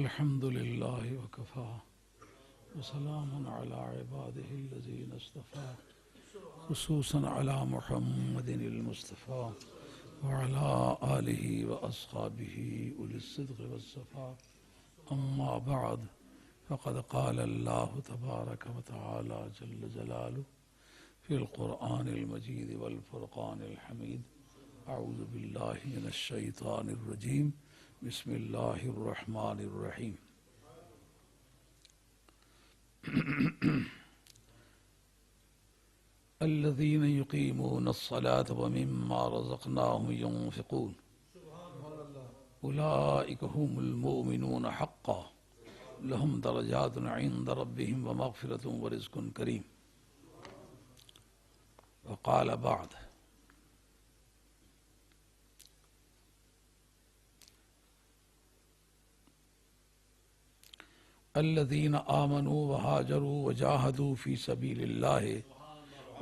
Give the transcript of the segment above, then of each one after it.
الحمد لله وكفى وسلام على عباده الذين اصطفى خصوصا على محمد المصطفى وعلى آله وأصحابه أولي الصدق والصفاء. أما بعد فقد قال الله تبارك وتعالى جل جلاله في القرآن المجيد والفرقان الحميد. أعوذ بالله من الشيطان الرجيم. بسم الله الرحمن الرحيم. الذين يقيمون الصلاة ومما رزقناهم ينفقون أولئك هم المؤمنون حقا لهم درجات عند ربهم ومغفرة ورزق كريم. وقال بعد: الذين آمنوا وهاجروا وجاهدوا في سبيل الله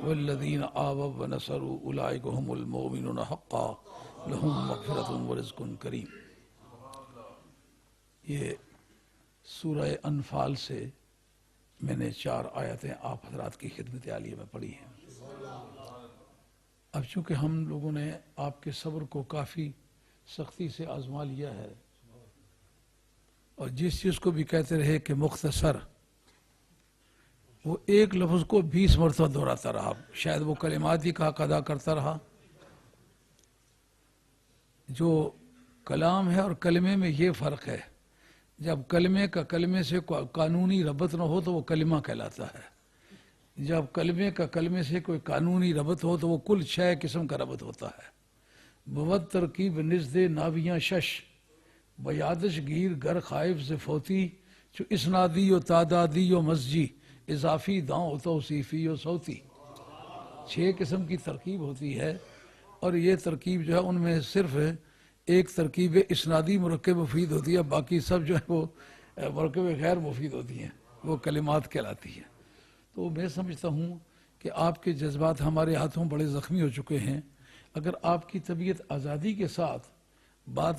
والذين آووا ونصروا أولئك هم المؤمنون حقا لهم مغفرة ورزق کریم. یہ سورہ انفال سے میں نے 4 آیتیں آپ حضرات کی خدمت عالیہ میں پڑھی ہیں. اب چونکہ ہم لوگوں نے آپ کے صبر کو کافی سختی سے آزما لیا ہے اور جس چیز کو بھی کہتے رہے کہ مختصر، وہ ایک لفظ کو 20 مرتبہ دہراتا رہا، شاید وہ کلمات ہی کا حق ادا کرتا رہا. جو کلام ہے اور کلمے میں یہ فرق ہے، جب کلمے کا کلمے سے قانونی ربط نہ ہو تو وہ کلمہ کہلاتا ہے، جب کلمے کا کلمے سے کوئی قانونی ربط ہو تو وہ کل 6 قسم کا ربط ہوتا ہے. بود ترکیب نزد ناویاں شش بیادش گیر گر خائف سے فوتی چو اسنادی و تعدادی و مسجی اضافی داؤں توصیفی و صوتی. 6 قسم کی ترکیب ہوتی ہے اور یہ ترکیب جو ہے ان میں صرف ایک ترکیب اسنادی مرکب مفید ہوتی ہے، باقی سب جو ہے وہ مرکب غیر مفید ہوتی ہیں، وہ کلمات کہلاتی ہیں. تو میں سمجھتا ہوں کہ آپ کے جذبات ہمارے ہاتھوں بڑے زخمی ہو چکے ہیں. اگر آپ کی طبیعت آزادی کے ساتھ بات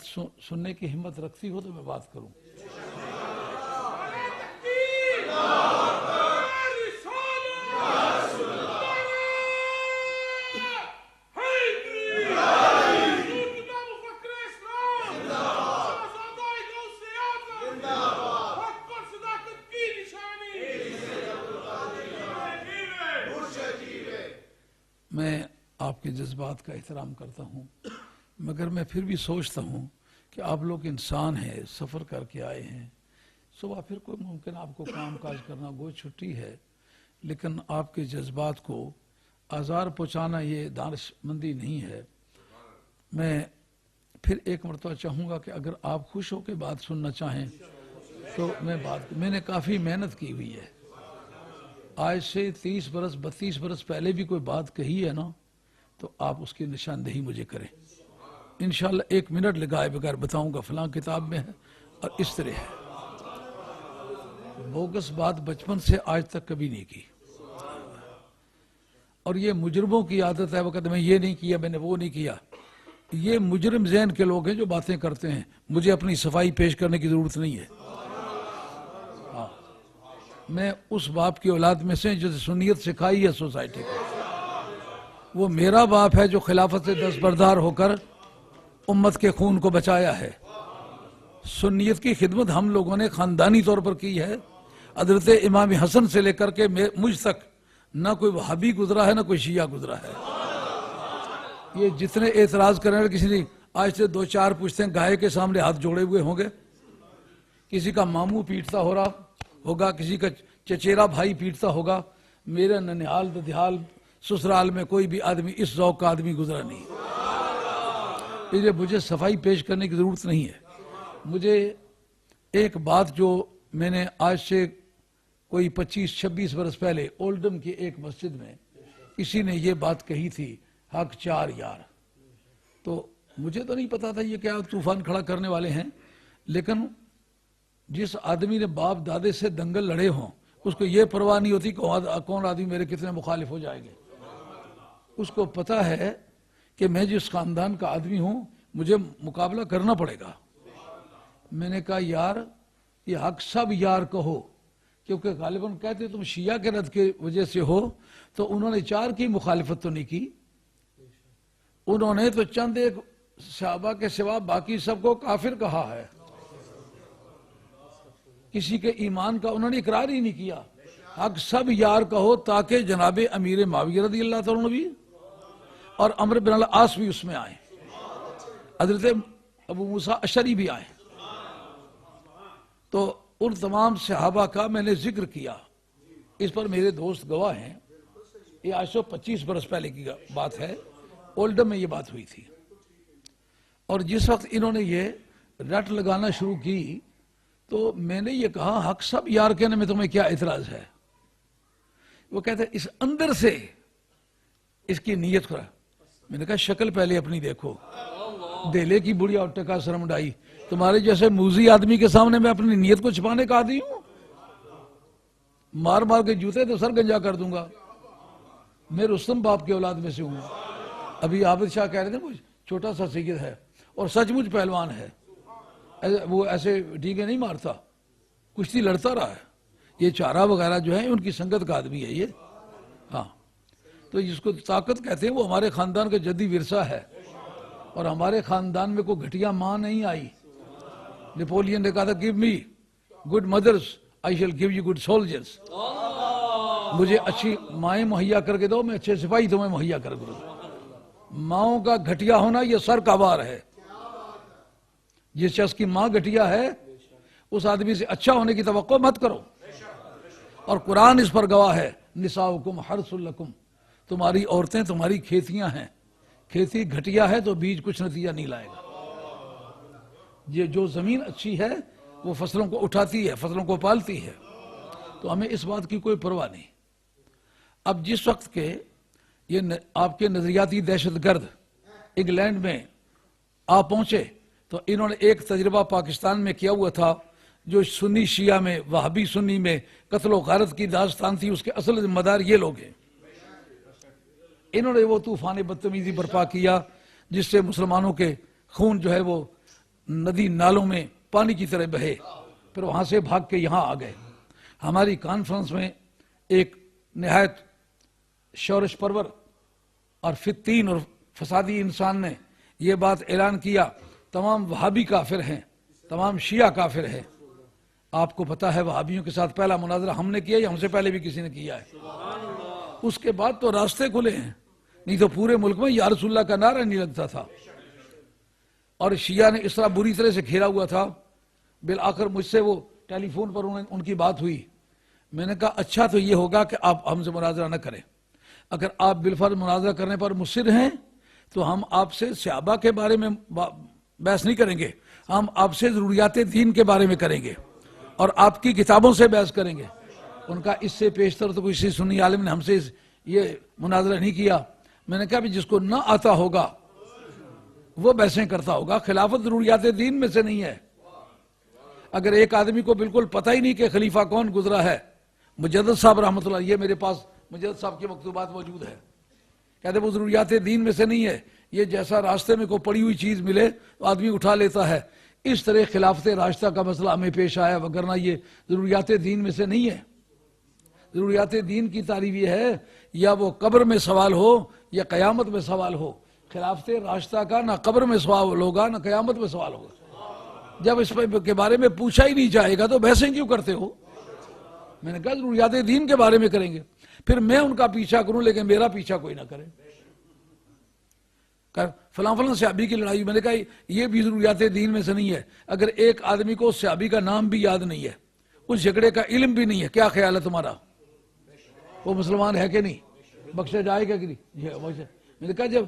سننے کی ہمت رکھتی ہو تو میں بات کروں. میں آپ کے جذبات کا احترام کرتا ہوں، مگر میں پھر بھی سوچتا ہوں کہ آپ لوگ انسان ہیں، سفر کر کے آئے ہیں، صبح پھر کوئی ممکن آپ کو کام کاج کرنا گو چھٹی ہے، لیکن آپ کے جذبات کو آزار پہنچانا یہ دانش مندی نہیں ہے. میں پھر ایک مرتبہ چاہوں گا کہ اگر آپ خوش ہو کے بات سننا چاہیں تو میں نے کافی محنت کی ہوئی ہے. آج سے 30 برس 32 برس پہلے بھی کوئی بات کہی ہے نا تو آپ اس کی نشاندہی مجھے کریں. انشاءاللہ 1 منٹ لگائے بغیر بتاؤں گا فلاں کتاب میں ہے اور اس طرح ہے. بوگس بات بچپن سے آج تک کبھی نہیں کی، اور یہ مجرموں کی عادت ہے. وہ کہتے ہیں میں یہ نہیں کیا، میں نے وہ نہیں کیا. یہ مجرم ذہن کے لوگ ہیں جو باتیں کرتے ہیں. مجھے اپنی صفائی پیش کرنے کی ضرورت نہیں ہے. میں اس باپ کی اولاد میں سے جو سنیت سکھائی ہے سوسائٹی کو. وہ میرا باپ ہے جو خلافت سے دستبردار ہو کر امت کے خون کو بچایا ہے. سنیت کی خدمت ہم لوگوں نے خاندانی طور پر کی ہے. حضرت امام حسن سے لے کر کے مجھ تک نہ کوئی وہابی گزرا ہے نہ کوئی شیعہ گزرا ہے. یہ جتنے اعتراض کرنے والے کسی نے آج سے 2-4 پوچھتے ہیں گائے کے سامنے ہاتھ جوڑے ہوئے ہوں گے. کسی کا ماموں پیٹتا ہو رہا ہوگا، کسی کا چچیرا بھائی پیٹتا ہوگا. میرے ننیال ددیال سسرال میں کوئی بھی آدمی اس ذوق کا آدمی گزرا نہیں. اس لیے مجھے صفائی پیش کرنے کی ضرورت نہیں ہے. مجھے ایک بات جو میں نے آج سے کوئی 25-26 برس پہلے اولڈم کی ایک مسجد میں کسی نے یہ بات کہی تھی، حق 4 یار. تو مجھے تو نہیں پتا تھا یہ کیا طوفان کھڑا کرنے والے ہیں، لیکن جس آدمی نے باپ دادے سے دنگل لڑے ہوں اس کو یہ پرواہ نہیں ہوتی کہ کون آدمی میرے کتنے مخالف ہو جائیں گے. اس کو پتا ہے کہ میں جس خاندان کا آدمی ہوں مجھے مقابلہ کرنا پڑے گا. میں نے کہا یار یہ حق سب یار کہو، کیونکہ غالباً کہتے تم شیعہ کے رد کی وجہ سے ہو، تو انہوں نے 4 کی مخالفت تو نہیں کی، انہوں نے تو چند ایک صحابہ کے سوا باقی سب کو کافر کہا ہے، کسی کے ایمان کا انہوں نے اقرار ہی نہیں کیا۔ حق سب یار کہو تاکہ جناب امیر معاویہ رضی اللہ تعالیٰ بھی اور عمرو بن العاص بھی اس میں آئیں، حضرت ابو موسیٰ اشعری بھی آئیں۔ تو ان تمام صحابہ کا میں نے ذکر کیا، اس پر میرے دوست گواہ ہیں، یہ آج سے 25 برس پہلے کی بات ہے، اولڈم میں یہ بات ہوئی تھی۔ اور جس وقت انہوں نے یہ رٹ لگانا شروع کی تو میں نے یہ کہا حق سب یار کہنے میں تمہیں کیا اعتراض ہے؟ وہ کہتے ہیں اس اندر سے اس کی نیت کرا۔ میں نے کہا شکل پہلے اپنی دیکھو، دیلے کی بڑھیا اٹھے کا سرمڈائی، تمہارے جیسے موزی آدمی کے سامنے میں اپنی نیت کو چھپانے کا عادی ہوں؟ مار مار کے جوتے تو سر گنجا کر دوں گا۔ میں رستم باپ کے اولاد میں سے ہوں۔ ابھی عابد شاہ کہہ رہے تھے وہ چھوٹا سا سید ہے اور سچ مچ پہلوان ہے، وہ ایسے ڈھیگے نہیں مارتا، کشتی لڑتا رہا ہے۔ یہ چارہ وغیرہ جو ہے ان کی سنگت کا آدمی ہے یہ، ہاں۔ تو جس کو طاقت کہتے ہیں وہ ہمارے خاندان کا جدی ورثہ ہے، اور ہمارے خاندان میں کوئی گھٹیا ماں نہیں آئی۔ نیپولین نے کہا تھا give me good mothers I shall give you good soldiers، مجھے اچھی مائیں مہیا کر کے دو، میں اچھے سپاہی تمہیں مہیا کر دوں۔ ماؤں کا گھٹیا ہونا یہ سر کا وار ہے، جس شخص کی ماں گھٹیا ہے اس آدمی سے اچھا ہونے کی توقع مت کرو۔ اور قرآن اس پر گواہ ہے، نساؤکم حرث لکم، تمہاری عورتیں تمہاری کھیتیاں ہیں، کھیتی گھٹیا ہے تو بیج کچھ نتیجہ نہیں لائے گا۔ یہ جو زمین اچھی ہے وہ فصلوں کو اٹھاتی ہے، فصلوں کو پالتی ہے، تو ہمیں اس بات کی کوئی پرواہ نہیں۔ اب جس وقت کے یہ آپ کے نظریاتی دہشت گرد انگلینڈ میں آ پہنچے تو انہوں نے ایک تجربہ پاکستان میں کیا ہوا تھا، جو سنی شیعہ میں وہابی سنی میں قتل و غارت کی داستان تھی، اس کے اصل ذمہ دار یہ لوگ ہیں۔ انہوں نے وہ طوفان بدتمیزی برپا کیا جس سے مسلمانوں کے خون جو ہے وہ ندی نالوں میں پانی کی طرح بہے، پھر وہاں سے بھاگ کے یہاں آ گئے۔ ہماری کانفرنس میں ایک نہایت شورش پرور اور فتین اور فسادی انسان نے یہ بات اعلان کیا، تمام وہابی کافر ہیں، تمام شیعہ کافر ہیں۔ آپ کو پتا ہے وہابیوں کے ساتھ پہلا مناظرہ ہم نے کیا یا ہم سے پہلے بھی کسی نے کیا ہے؟ اس کے بعد تو راستے کھلے ہیں، نہیں تو پورے ملک میں یا رسول اللہ کا نعرہ نہیں لگتا تھا۔ اور شیعہ نے اس طرح بری طرح سے گھیرا ہوا تھا، بالآخر مجھ سے وہ ٹیلی فون پر ان کی بات ہوئی۔ میں نے کہا اچھا تو یہ ہوگا کہ آپ ہم سے مناظرہ نہ کریں، اگر آپ بالفرض مناظرہ کرنے پر مصر ہیں تو ہم آپ سے صحابہ کے بارے میں بحث نہیں کریں گے، ہم آپ سے ضروریات دین کے بارے میں کریں گے اور آپ کی کتابوں سے بحث کریں گے۔ ان کا اس سے پیشتر تو کسی سنی عالم نے ہم سے یہ مناظرہ نہیں کیا۔ میں نے کہا بھی جس کو نہ آتا ہوگا وہ بحثیں کرتا ہوگا، خلافت ضروریات دین میں سے نہیں ہے۔ اگر ایک آدمی کو بالکل پتہ ہی نہیں کہ خلیفہ کون گزرا ہے، مجدد صاحب رحمۃ اللہ، یہ میرے پاس مجدد صاحب کی مکتوبات موجود ہے، کہتے وہ ضروریات دین میں سے نہیں ہے، یہ جیسا راستے میں کوئی پڑی ہوئی چیز ملے تو آدمی اٹھا لیتا ہے۔ اس طرح خلافت راشدہ کا مسئلہ ہمیں پیش آیا، وگرنہ یہ ضروریات دین میں سے نہیں ہے۔ ضروریات دین کی تعریف یہ ہے یا وہ قبر میں سوال ہو یا قیامت میں سوال ہو، خلافت راشدہ کا نہ قبر میں سوال ہوگا نہ قیامت میں سوال ہوگا۔ جب اس کے بارے میں پوچھا ہی نہیں جائے گا تو بحثیں کیوں کرتے ہو؟ میں نے کہا ضروریات دین کے بارے میں کریں گے، پھر میں ان کا پیچھا کروں لیکن میرا پیچھا کوئی نہ کرے۔ فلاں فلاں صحابی کی لڑائی، میں نے کہا یہ بھی ضروریات دین میں سے نہیں ہے۔ اگر ایک آدمی کو صحابی کا نام بھی یاد نہیں ہے، اس جھگڑے کا علم بھی نہیں ہے، کیا خیال ہے تمہارا وہ مسلمان ہے کہ نہیں؟ بخشا جائے گا کہ نہیں؟ میں نے کہا جب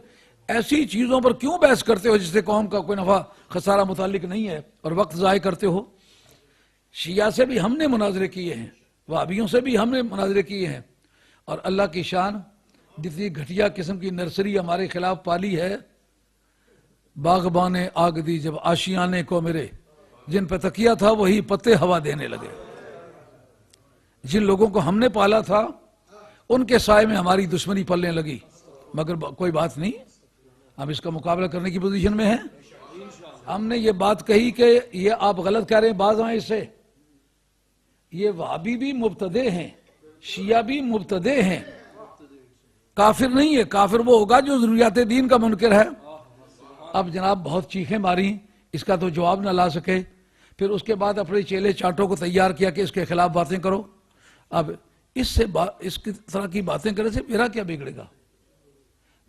ایسی چیزوں پر کیوں بحث کرتے ہو جس سے قوم کا کوئی نفع خسارہ متعلق نہیں ہے اور وقت ضائع کرتے ہو؟ شیعہ سے بھی ہم نے مناظرے کیے ہیں، وہابیوں سے بھی ہم نے مناظرے کیے ہیں، اور اللہ کی شان جتنی گھٹیا قسم کی نرسری ہمارے خلاف پالی ہے، باغبان آگ دی جب آشیانے کو میرے، جن پہ تکیہ تھا وہی پتے ہوا دینے لگے۔ جن لوگوں کو ہم نے پالا تھا ان کے سائے میں ہماری دشمنی پلنے لگی، مگر کوئی بات نہیں، ہم اس کا مقابلہ کرنے کی پوزیشن میں ہیں۔ ہم نے یہ بات کہی کہ یہ آپ غلط کہہ رہے ہیں، باز آئیں اس سے، یہ وہابی بھی مبتدع ہیں، شیعہ بھی مبتدع ہیں، کافر نہیں ہے۔ کافر وہ ہوگا جو ضروریات دین کا منکر ہے۔ اب جناب بہت چیخیں ماری، اس کا تو جواب نہ لا سکے، پھر اس کے بعد اپنے چیلے چاٹوں کو تیار کیا کہ اس کے خلاف باتیں کرو۔ اب اس طرح کی باتیں کرنے سے میرا کیا بگڑے گا؟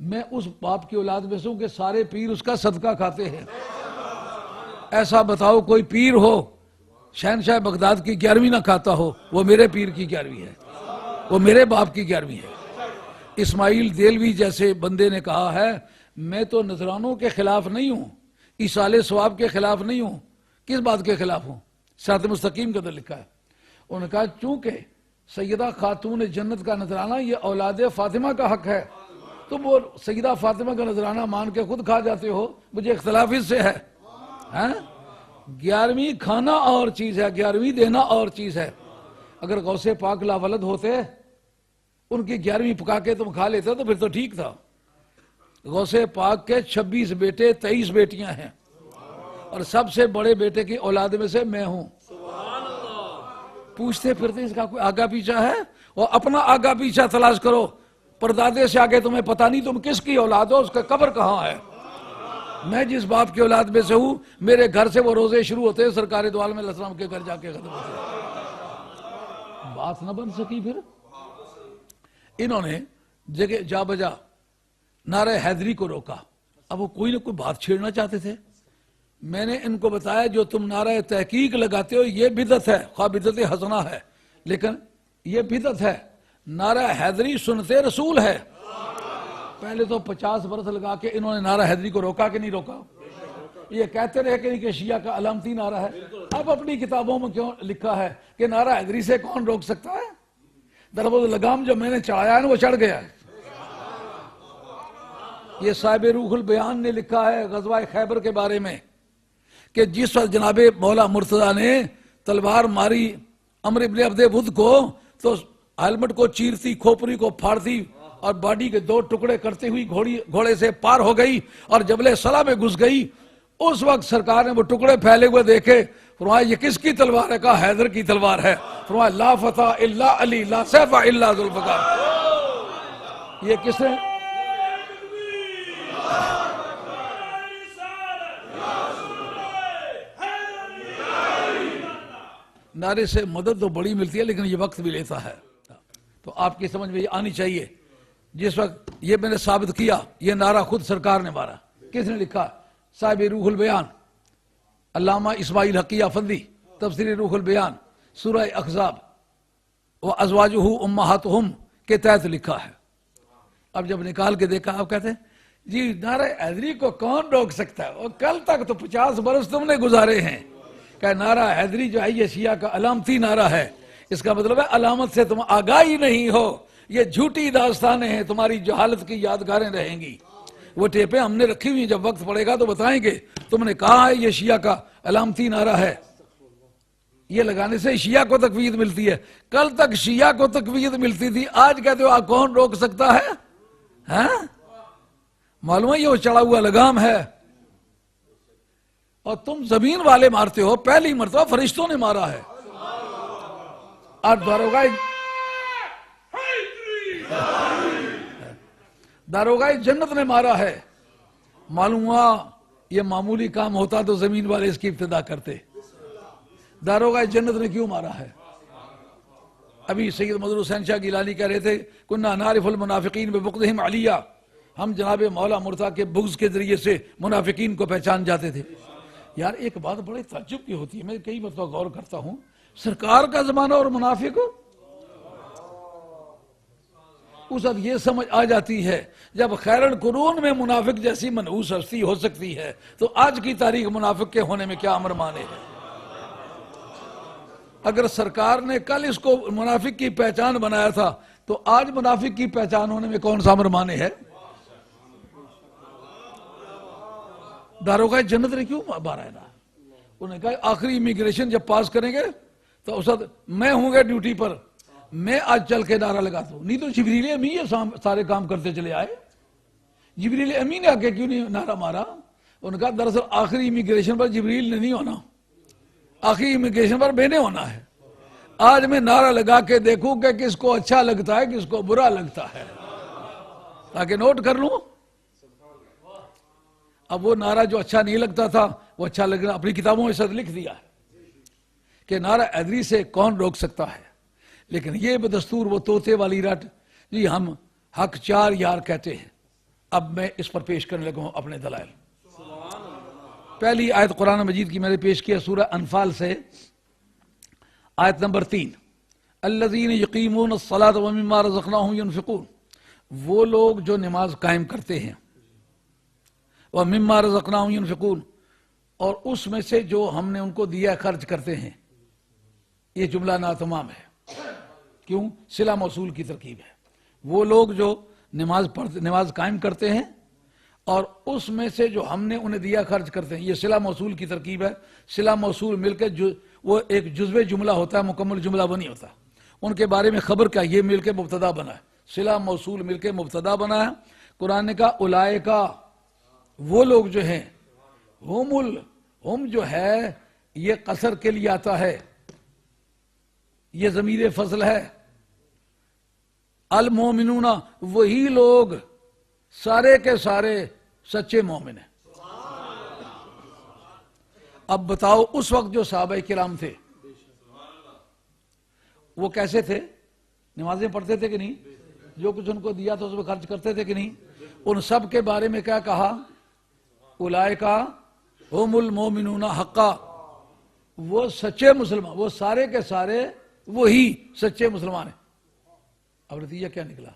میں اس باپ کی اولاد میں سے ہوں کہ سارے پیر اس کا صدقہ کھاتے ہیں۔ ایسا بتاؤ کوئی پیر ہو شہنشاہ بغداد کی 11ویں نہ کھاتا ہو، وہ میرے پیر کی 11ویں ہے، وہ میرے باپ کی 11ویں ہے۔ اسماعیل دیلوی جیسے بندے نے کہا ہے میں تو نذرانوں کے خلاف نہیں ہوں، ایصال ثواب کے خلاف نہیں ہوں۔ کس بات کے خلاف ہوں؟ صراط مستقیم کے اندر لکھا ہے۔ انہوں نے کہا چونکہ سیدہ خاتون جنت کا نذرانہ یہ اولاد فاطمہ کا حق ہے، تم وہ سیدہ فاطمہ کا نذرانہ مان کے خود کھا جاتے ہو، مجھے اختلاف اس سے ہے۔ 11ویں کھانا اور چیز ہے، 11ویں دینا اور چیز ہے۔ اگر غوث پاک لاولد ہوتے ان کی 11ویں پکا کے تم کھا لیتے تو پھر تو ٹھیک تھا۔ غوث پاک کے 26 بیٹے 23 بیٹیاں ہیں، اور سب سے بڑے بیٹے کی اولاد میں سے میں ہوں۔ پوچھتے پھرتے اس کا کوئی آگا پیچھا ہے؟ اور اپنا آگا پیچھا تلاش کرو، پردادے سے آگے تمہیں پتہ نہیں تم کس کی اولاد ہو، اس کا قبر کہاں ہے۔ میں جس باپ کی اولاد میں سے ہوں، میرے گھر سے وہ روزے شروع ہوتے ہیں سرکار دو عالم علیہ السلام کے گھر جا کے ختم ہوتے ہیں۔ بات نہ بن سکی۔ پھر انہوں نے جگہ جا بجا نعرہ حیدری کو روکا۔ اب وہ کوئی نہ کوئی بات چھیڑنا چاہتے تھے۔ میں نے ان کو بتایا جو تم نعرہ تحقیق لگاتے ہو یہ بدعت ہے، خواہ بدعت حسنہ ہے، لیکن یہ بدعت ہے۔ نعرہ حیدری سنت رسول ہے۔ پہلے تو 50 برس لگا کے انہوں نے نعرہ حیدری کو روکا کہ نہیں روکا؟ یہ کہتے رہے کہ شیعہ کا علامتی نعرہ ہے۔ اب اپنی کتابوں میں کیوں لکھا ہے کہ نعرہ حیدری سے کون روک سکتا ہے؟ دراصل لگام جو میں نے چڑھایا ہے وہ چڑھ گیا ہے۔ یہ صاحب روح البیان نے لکھا ہے غزوہ خیبر کے بارے میں کہ جس وقت جناب مولا مرتضیٰ نے تلوار ماری عمرو بن عبد ود کو تو ہیلمٹ کو چیرتی، کھوپڑی کو پھاڑتی اور باڈی کے 2 ٹکڑے کرتے ہوئی گھوڑے سے پار ہو گئی اور جبل صلا میں گھس گئی۔ اس وقت سرکار نے وہ ٹکڑے پھیلے ہوئے دیکھے، فرمایا یہ کس کی تلوار ہے؟ کہا حیدر کی تلوار ہے۔ فرمایا لا فتح الا علی لا سیف الا ذوالفقار۔ یہ کس نے؟ نعرے سے مدد تو بڑی ملتی ہے لیکن یہ وقت بھی لیتا ہے، تو آپ کی سمجھ میں یہ آنی چاہیے۔ جس وقت یہ میں نے ثابت کیا یہ نعرہ خود سرکار نے مارا۔ کس نے لکھا؟ صاحب روح البیان علامہ اسماعیل حقی افندی، تفسیر روح البیان سورہ احزاب وازواجہ امہاتہم کے تحت لکھا ہے۔ اب جب نکال کے دیکھا آپ کہتے ہیں جی نعرہ حیدری کو کون روک سکتا ہے؟ اور کل تک تو 50 برس تم نے گزارے ہیں کہ نعرہ حیدری جو ہے یہ شیعہ کا علامتی نعرہ ہے۔ اس کا مطلب ہے علامت سے تم آگاہی نہیں ہو، یہ جھوٹی داستانیں ہیں، تمہاری جہالت کی یادگاریں رہیں گی۔ وہ ٹیپیں ہم نے رکھی ہوئی، جب وقت پڑے گا تو بتائیں گے تم نے کہا ہے یہ شیعہ کا علامتی نعرہ ہے۔ یہ لگانے سے شیعہ کو تقویت ملتی ہے، کل تک شیعہ کو تقویت ملتی تھی، آج کہتے ہو کون روک سکتا ہے؟ معلوم ہے یہ وہ چڑھا ہوا لگام ہے۔ اور تم زمین والے مارتے ہو، پہلی مرتبہ فرشتوں نے مارا ہے۔ داروغہ جنت نے مارا ہے۔ معلوم ہوا یہ معمولی کام ہوتا تو زمین والے اس کی ابتدا کرتے۔ داروغہ جنت نے کیوں مارا ہے؟ ابھی سید مظہر حسین شاہ گیلانی کہہ رہے تھے کننا نعرف المنافقین ببغضہم علیہ، ہم جناب مولا مرتضیٰ کے بغض کے ذریعے سے منافقین کو پہچان جاتے تھے۔ یار ایک بات بڑے تعجب کی ہوتی ہے، میں کئی مرتبہ غور کرتا ہوں، سرکار کا زمانہ اور منافق اس وقت یہ سمجھ آ جاتی ہے جب خیر القرون میں منافق جیسی منحوس ہستی ہو سکتی ہے تو آج کی تاریخ منافق کے ہونے میں کیا امر مانے ہے۔ اگر سرکار نے کل اس کو منافق کی پہچان بنایا تھا تو آج منافق کی پہچان ہونے میں کون سا امر مانے ہے؟ داروغہ جنت نے کیوں مارا ہے نا؟ انہوں نے کہا آخری امیگریشن جب پاس کریں گے تو اس وقت میں ہوں گے ڈیوٹی پر، میں آج چل کے نعرہ لگاتا ہوں۔ نہیں تو جبریل امی یہ سارے کام کرتے چلے آئے، جبریل امی نے آ کے کیوں نہیں نعرہ مارا؟ انہوں نے کہا دراصل آخری امیگریشن پر جبریل نے نہیں ہونا، آخری امیگریشن پر میں نے ہونا ہے۔ آج میں نعرہ لگا کے دیکھوں کہ کس کو اچھا لگتا ہے کس کو برا لگتا ہے، تاکہ نوٹ کر لوں۔ اب وہ نعرہ جو اچھا نہیں لگتا تھا وہ اچھا لگنا اپنی کتابوں میں سر لکھ دیا ہے کہ نعرہ حیدری سے کون روک سکتا ہے، لیکن یہ بدستور وہ طوطے والی رٹ جی ہم حق چار یار کہتے ہیں۔ اب میں اس پر پیش کرنے لگا ہوں اپنے دلائل۔ پہلی آیت قرآن مجید کی میں نے پیش کیا سورہ انفال سے، آیت نمبر 3، الذین یقیمون الصلاۃ ومما رزقناہم ینفقون، وہ لوگ جو نماز قائم کرتے ہیں، ومما رزقناہم ینفقون، اور اس میں سے جو ہم نے ان کو دیا خرچ کرتے ہیں۔ یہ جملہ ناتمام ہے، کیوں؟ صلہ موصول کی ترکیب ہے۔ وہ لوگ جو نماز قائم کرتے ہیں اور اس میں سے جو ہم نے انہیں دیا خرچ کرتے ہیں، یہ صلہ موصول کی ترکیب ہے۔ صلہ موصول مل کے وہ ایک جزو جملہ ہوتا ہے، مکمل جملہ وہ نہیں ہوتا۔ ان کے بارے میں خبر کیا، یہ مل کے مبتدا بنا ہے، صلہ موصول مل کے مبتدا بنا ہے۔ قرآن نے کہا اولئکا، وہ لوگ جو ہیں، ہم جو ہے یہ قصر کے لیے آتا ہے، یہ ضمیر فصل ہے۔ المومنون، وہی لوگ سارے کے سارے سچے مومن ہیں۔ اب بتاؤ اس وقت جو صحابہ کرام تھے وہ کیسے تھے؟ نمازیں پڑھتے تھے کہ نہیں؟ جو کچھ ان کو دیا تھا اس میں خرچ کرتے تھے کہ نہیں؟ ان سب کے بارے میں کیا کہا؟ اولئکا ہم المومنون حقا، وہ سچے مسلمان، وہ سارے کے سارے وہی سچے مسلمان ہیں۔ اب نتیجہ کیا نکلا؟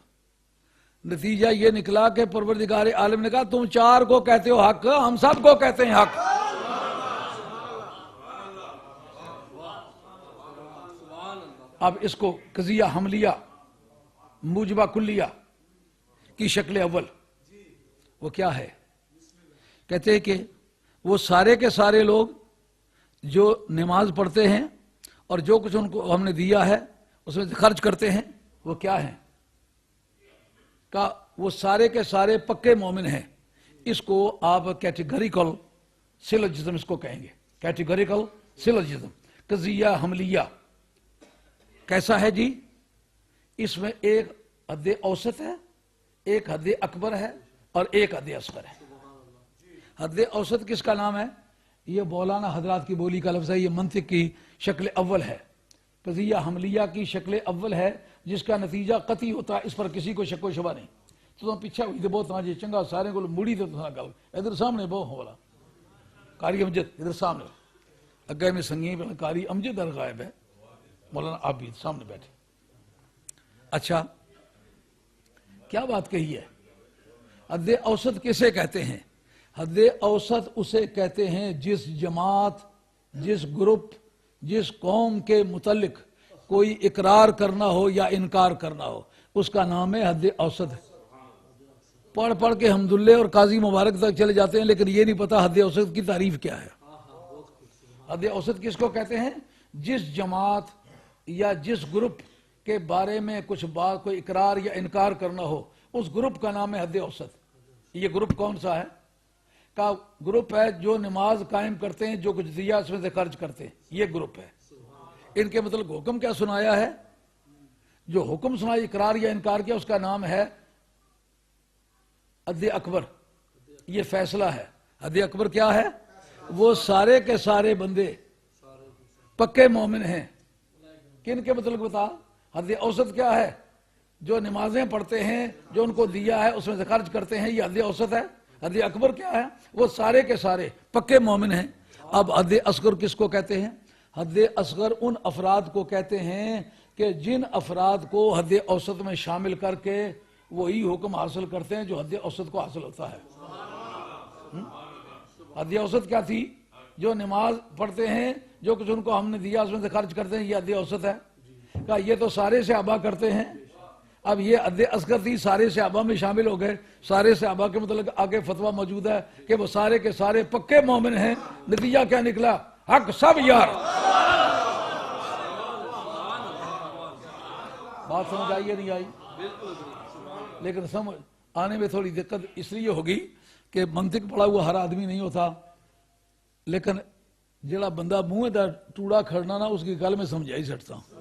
نتیجہ یہ نکلا کہ پروردگار عالم نے کہا تم چار کو کہتے ہو حق، ہم سب کو کہتے ہیں حق۔ اب اس کو قضیہ حملیہ موجبہ کلیہ کی شکل اول وہ کیا ہے؟ کہتے ہیں کہ وہ سارے کے سارے لوگ جو نماز پڑھتے ہیں اور جو کچھ ان کو ہم نے دیا ہے اس میں خرچ کرتے ہیں، وہ کیا ہیں؟ کہ وہ سارے کے سارے پکے مومن ہیں۔ اس کو آپ کیٹیگریکل سیلوجزم اس کو کہیں گے، کیٹیگریکل سیلوجزم، قضیہ حملیہ۔ کیسا ہے جی؟ اس میں ایک حد اوسط ہے، ایک حد اکبر ہے اور ایک حد اصغر ہے۔ حد اوسط کس کا نام ہے؟ یہ مولانا حضرات کی بولی کا لفظ ہے، یہ منطق کی شکل اول ہے، قضیہ حملیہ کی شکل اول ہے، جس کا نتیجہ قطعی ہوتا ہے، اس پر کسی کو شک و شبہ نہیں۔ تو پیچھے ہوئی تھے بہت آجے چنگا سارے کو مڑی تھے تو گل ادھر سامنے بہت ہولا قاری امجد ادھر سامنے اگے میں سنگین قاری امجد در غائب ہے، مولانا عابد سامنے بیٹھے۔ اچھا کیا بات کہی ہے؟ حد اوسط کسے کہتے ہیں؟ حد اوسط اسے کہتے ہیں جس جماعت، جس گروپ، جس قوم کے متعلق کوئی اقرار کرنا ہو یا انکار کرنا ہو، اس کا نام ہے حد اوسط۔ پڑھ پڑھ کے حمدللہ اور قاضی مبارک تک چلے جاتے ہیں لیکن یہ نہیں پتا حد اوسط کی تعریف کیا ہے۔ حد اوسط کس کو کہتے ہیں؟ جس جماعت یا جس گروپ کے بارے میں کچھ بات کوئی اقرار یا انکار کرنا ہو، اس گروپ کا نام ہے حد اوسط۔ یہ گروپ کون سا ہے؟ کا گروپ ہے جو نماز قائم کرتے ہیں، جو کچھ دیا اس میں سے خرچ کرتے ہیں، یہ گروپ ہے۔ ان کے مطلب حکم کیا سنایا ہے؟ جو حکم سنایا اقرار یا انکار کیا اس کا نام ہے حد اکبر۔ یہ فیصلہ ہے۔ حد اکبر کیا ہے؟ وہ سارے کے سارے بندے پکے مومن ہیں۔ کن کے مطلب بتا؟ حد اوسط کیا ہے؟ جو نمازیں پڑھتے ہیں، جو ان کو دیا ہے اس میں سے خرچ کرتے ہیں، یہ حد اوسط ہے۔ حد اکبر کیا ہے؟ وہ سارے کے سارے پکے مومن ہیں۔ اب حد اصغر کس کو کہتے ہیں؟ حد اصغر ان افراد کو کہتے ہیں کہ جن افراد کو حد اوسط میں شامل کر کے وہی حکم حاصل کرتے ہیں جو حد اوسط کو حاصل ہوتا ہے۔ حد اوسط کیا تھی؟ جو نماز پڑھتے ہیں، جو کچھ ان کو ہم نے دیا اس میں سے خرچ کرتے ہیں، یہ حد اوسط ہے۔ کہا یہ تو سارے صحابہ کرتے ہیں۔ اب یہ حد اصغر تھی، سارے صحابہ میں شامل ہو گئے۔ سارے صحابہ کے مطلب آگے فتویٰ موجود ہے کہ وہ سارے کے سارے پکے مومن ہیں۔ نتیجہ کیا نکلا؟ حق سب یار۔ بات سمجھ آئی یا نہیں آئی؟ لیکن سمجھ آنے میں تھوڑی دقت اس لیے ہوگی کہ منطق پڑھا ہوا ہر آدمی نہیں ہوتا، لیکن جڑا بندہ منہ دا ٹوڑا کھڑنا نا اس کی گل میں سمجھا ہی سکتا ہوں۔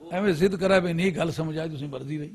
ਐਵੇਂ ਜ਼ਿੱਦ ਕਰਾ ਵੀ ਨਹੀਂ ਗੱਲ ਸਮਝ ਆਈ ਤੁਸੀਂ ਮਰਜ਼ੀ ਨਹੀਂ,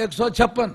156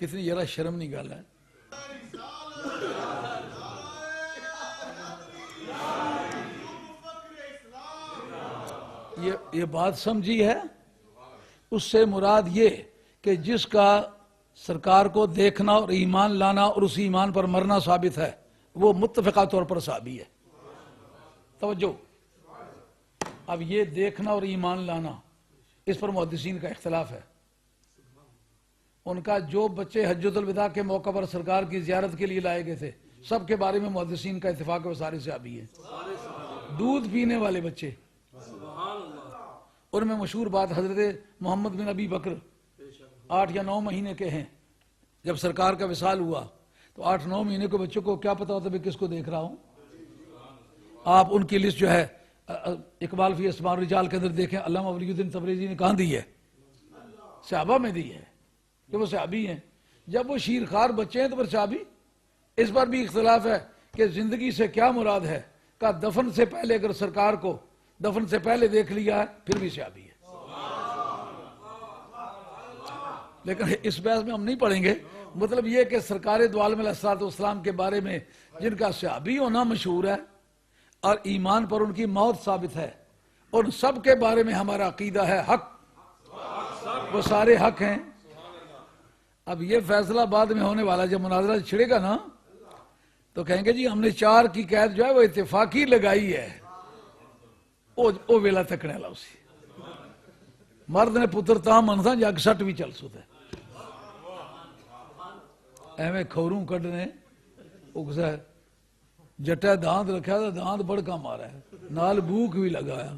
کتنی ذرا شرم نہیں گل ہے. یہ بات سمجھی ہے. اس سے مراد یہ کہ جس کا سرکار کو دیکھنا اور ایمان لانا اور اس ایمان پر مرنا ثابت ہے وہ متفقہ طور پر صحابی ہے. توجہ. اب یہ دیکھنا اور ایمان لانا اس پر محدثین کا اختلاف ہے. ان کا جو بچے حجۃ الوداع کے موقع پر سرکار کی زیارت کے لیے لائے گئے تھے سب کے بارے میں محدثین کا اتفاق ہے وہ سارے صحابی ہیں. دودھ پینے والے بچے ان میں مشہور بات حضرت محمد بن ابی بکر 8 یا 9 مہینے کے ہیں. جب سرکار کا وصال ہوا تو 8-9 مہینے کے بچوں کو کیا پتا ہوتا ہے کس کو دیکھ رہا ہوں. آپ ان کی لسٹ جو ہے اقبال فی اسماء الرجال کے اندر دیکھیں. علامہ ولی الدین تبریزی نے کہاں دی ہے؟ صحابہ میں دی ہے کہ وہ صحابی ہیں. جب وہ شیرخوار بچے ہیں تو پھر صحابی. اس پر بھی اختلاف ہے کہ زندگی سے کیا مراد ہے. کہ دفن سے پہلے اگر سرکار کو دفن سے پہلے دیکھ لیا ہے پھر بھی صحابی ہے. لیکن اس بحث میں ہم نہیں پڑھیں گے. مطلب یہ کہ سرکار دو عالم علیہ السلام کے بارے میں جن کا صحابی ہونا مشہور ہے اور ایمان پر ان کی موت ثابت ہے ان سب کے بارے میں ہمارا عقیدہ ہے حق. وہ سارے حق ہیں. اب یہ فیصلہ بعد میں ہونے والا جب مناظرہ چھڑے گا نا تو کہیں گے جی ہم نے 4 کی قید جو ہے وہ اتفاقی لگائی ہے. او ویلا تکنے والا اسی مرد نے پتر تاں منسا جگ سٹ بھی چل سوتے ایویں کھوروں کڈنے اگسا جٹا داند رکھا تھا داند بڑکا مارا ہے نال بھوک بھی لگایا.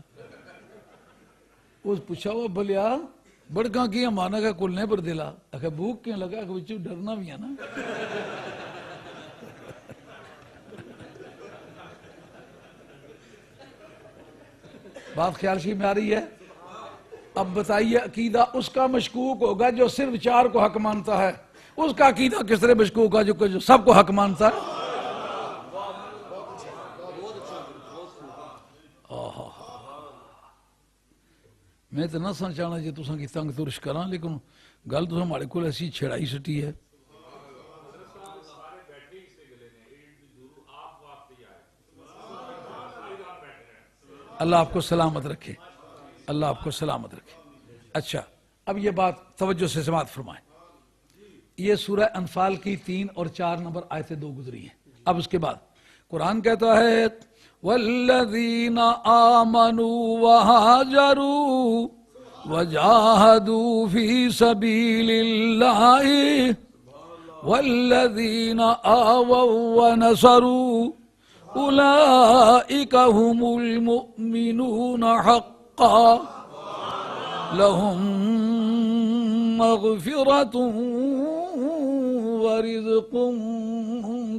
اس پوچھا وہ بلیا بڑکا کیا مارنا کا کلنے پر دلا آخر بھوک کیوں لگا کہ بچوں ڈرنا بھی ہے نا. بات خیال شی میں آ رہی ہے. اب بتائیے عقیدہ اس کا مشکوک ہوگا جو صرف 4 کو حق مانتا ہے. اس کا عقیدہ کس طرح مشکوک ہوگا جو سب کو حق مانتا ہے. میں تو نہ سن چاہنا جی تساں کی تنگ ترش کراں لیکن گل تو ہمارے کو ایسی چھڑائی سٹی ہے. اللہ آپ کو سلامت رکھے. اللہ آپ کو سلامت رکھے. اچھا اب یہ بات توجہ سے سماعت فرمائیں. یہ سورہ انفال کی 3 اور 4 نمبر آیتیں 2 گزری ہیں. اب اس کے بعد قرآن کہتا ہے والذین آمنوا وہاجروا وجاہدوا فی سبیل اللہ والذین آووا ونصروا اولئک هم المؤمنون حقا لهم مغفرۃ ورزق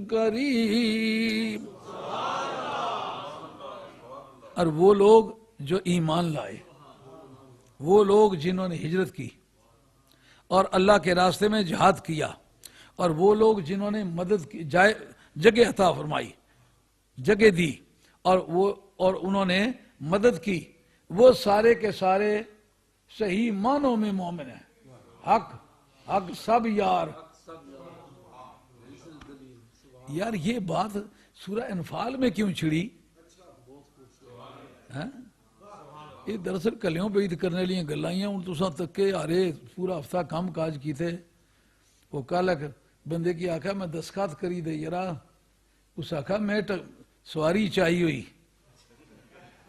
کریم. اور وہ لوگ جو ایمان لائے وہ لوگ جنہوں نے ہجرت کی اور اللہ کے راستے میں جہاد کیا اور وہ لوگ جنہوں نے مدد کی جگہ عطا فرمائی جگہ دی اور انہوں نے مدد کی وہ سارے کے سارے صحیح معنوں میں مومن ہیں. حق سب یار. یار یہ بات سورہ انفال میں کیوں چھڑی؟ یہ دراصل کلیوں پہ عید کرنے لیے گلائیاں ان تو تک کے آرے پورا ہفتہ کام کاج کی تھے. وہ کل بندے کی آکھا میں دستخط کری دے یرا اس آکھا میں سواری چاہیے ہوئی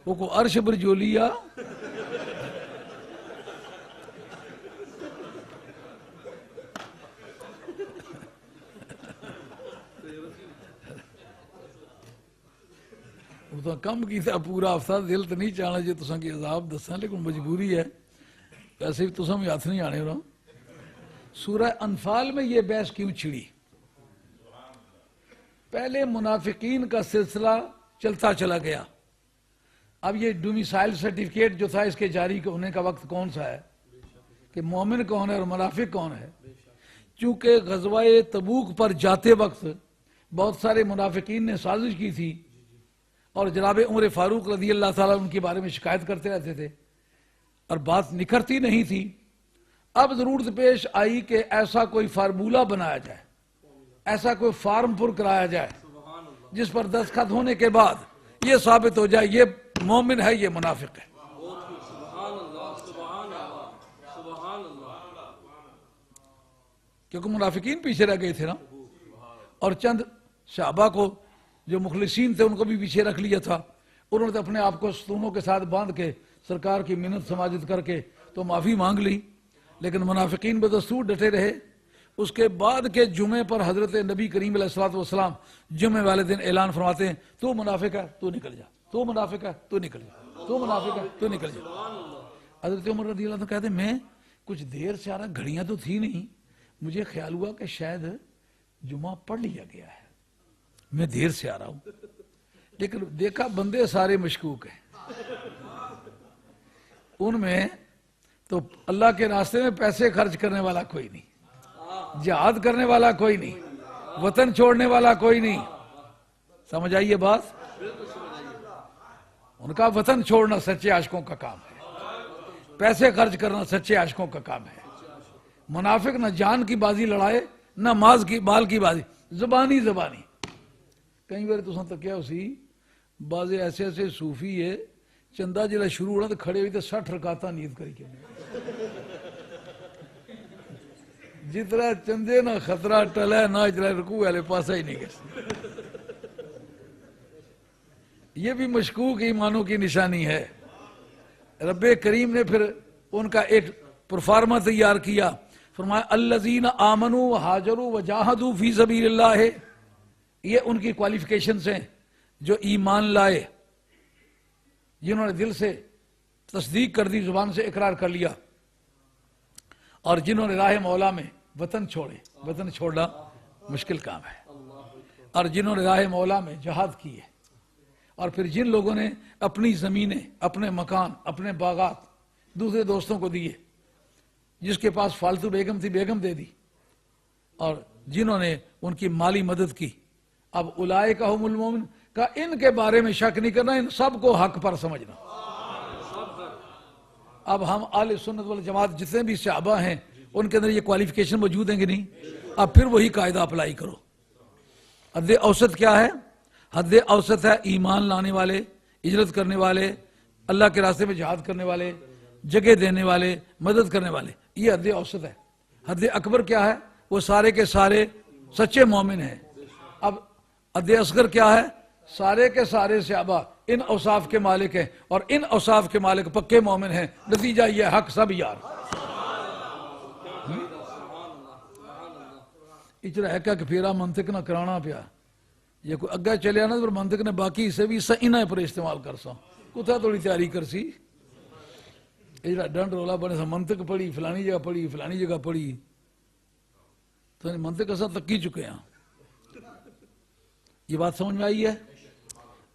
وہ کو عرش پر جو لیا تو کم کیتا پورا ہفتہ دل تو نہیں چاہنا جی تساں کی عذاب دساں لیکن مجبوری ہے ویسے بھی تساں بھی ہاتھ نہیں آنے رہا. سورہ انفال میں یہ بحث کیوں چھڑی؟ پہلے منافقین کا سلسلہ چلتا چلا گیا. اب یہ ڈومیسائل سرٹیفکیٹ جو تھا اس کے جاری ہونے کا وقت کون سا ہے کہ مومن کون ہے اور منافق کون ہے. چونکہ غزوہ تبوک پر جاتے وقت بہت سارے منافقین نے سازش کی تھی اور جناب عمر فاروق رضی اللہ تعالیٰ ان کے بارے میں شکایت کرتے رہتے تھے اور بات نکھرتی نہیں تھی. اب ضرورت پیش آئی کہ ایسا کوئی فارمولہ بنایا جائے، ایسا کوئی فارم پر کرایا جائے جس پر دستخط ہونے کے بعد یہ ثابت ہو جائے یہ مومن ہے، یہ منافق ہے۔ کیونکہ منافقین پیچھے رہ گئے تھے نا، اور چند صحابہ کو جو مخلصین تھے ان کو بھی پیچھے رکھ لیا تھا، انہوں نے اپنے آپ کو ستونوں کے ساتھ باندھ کے سرکار کی منت سماجت کر کے تو معافی مانگ لی، لیکن منافقین بدستور ڈٹے رہے۔ اس کے بعد کے جمعے پر حضرت نبی کریم علیہ الصلوۃ والسلام جمعے والے دن اعلان فرماتے ہیں تو منافق ہے تو نکل جا، تو منافق ہے تو نکل جا، تو منافق ہے تو نکل جا۔ حضرت عمر رضی اللہ عنہ کہتے ہیں میں کچھ دیر سے آ رہا، گھڑیاں تو تھی نہیں، مجھے خیال ہوا کہ شاید جمعہ پڑھ لیا گیا ہے، میں دیر سے آ رہا ہوں، لیکن دیکھا بندے سارے مشکوک ہیں، ان میں تو اللہ کے راستے میں پیسے خرچ کرنے والا کوئی نہیں، جہاد کرنے والا کوئی نہیں، وطن چھوڑنے والا کوئی نہیں۔ سمجھ آئیے بات؟ ان کا وطن چھوڑنا سچے عاشقوں کا کام ہے، پیسے خرچ کرنا سچے عاشقوں کا کام ہے۔ منافق نہ جان کی بازی لڑائے نہ ماز کی بال کی بازی، زبانی کئی بار تو تکیا اسی بازے ایسے ایسے صوفی ہے چندہ جلہ شروع ہونا تو کھڑے ہوئی تو 60 رکعتاں نیت کری کے جتنا چندے نہ خطرہ ٹلے نہ اجرا رکوع والے پاسا ہی نہیں گئے۔ یہ بھی مشکوک ایمانوں کی نشانی ہے۔ رب کریم نے پھر ان کا ایک پرفارما تیار کیا، فرمایا الذین آمنوا وہاجروا وجاہدوا فی سبیل اللہ، یہ ان کی کوالیفیکیشنز ہیں جو ایمان لائے، جنہوں نے دل سے تصدیق کر دی، زبان سے اقرار کر لیا، اور جنہوں نے راہ مولا میں وطن چھوڑے، وطن چھوڑنا مشکل کام ہے، اور جنہوں نے راہ مولا میں جہاد کیے، اور پھر جن لوگوں نے اپنی زمینیں، اپنے مکان، اپنے باغات دوسرے دوستوں کو دیے، جس کے پاس فالتو بیگم تھی بیگم دے دی، اور جنہوں نے ان کی مالی مدد کی۔ اب اولئک ھم المؤمنون کا ان کے بارے میں شک نہیں کرنا، ان سب کو حق پر سمجھنا۔ اب ہم اہل سنت والجماعت جتنے بھی صحابہ ہیں ان کے اندر یہ کوالیفیکیشن موجود ہیں کہ نہیں؟ اب پھر وہی قاعدہ اپلائی کرو۔ حد اوسط کیا ہے؟ حد اوسط ہے ایمان لانے والے، ہجرت کرنے والے، اللہ کے راستے میں جہاد کرنے والے، جگہ دینے والے، مدد کرنے والے، یہ حد اوسط ہے۔ حد اکبر کیا ہے؟ وہ سارے کے سارے سچے مومن ہیں۔ اب حد اصغر کیا ہے؟ سارے کے سارے صحابہ ان اوصاف کے مالک ہیں، اور ان اوصاف کے مالک پکے مومن ہیں، نتیجہ یہ حق سب یار۔ اچھا ہے کہ پھیرا منطق نہ کرانا پیا، یہ کوئی اگا چلے آنا پر منطق نے باقی سے بھی انہیں پر استعمال کر سا، کتھا تھوڑی تیاری کر سی، یہ ڈنڈ رولا بنے سا منطق پڑھی، فلانی جگہ پڑھی، فلانی جگہ پڑھی، تو منطق ایسا تکی چکے ہیں۔ یہ بات سمجھ میں آئی ہے؟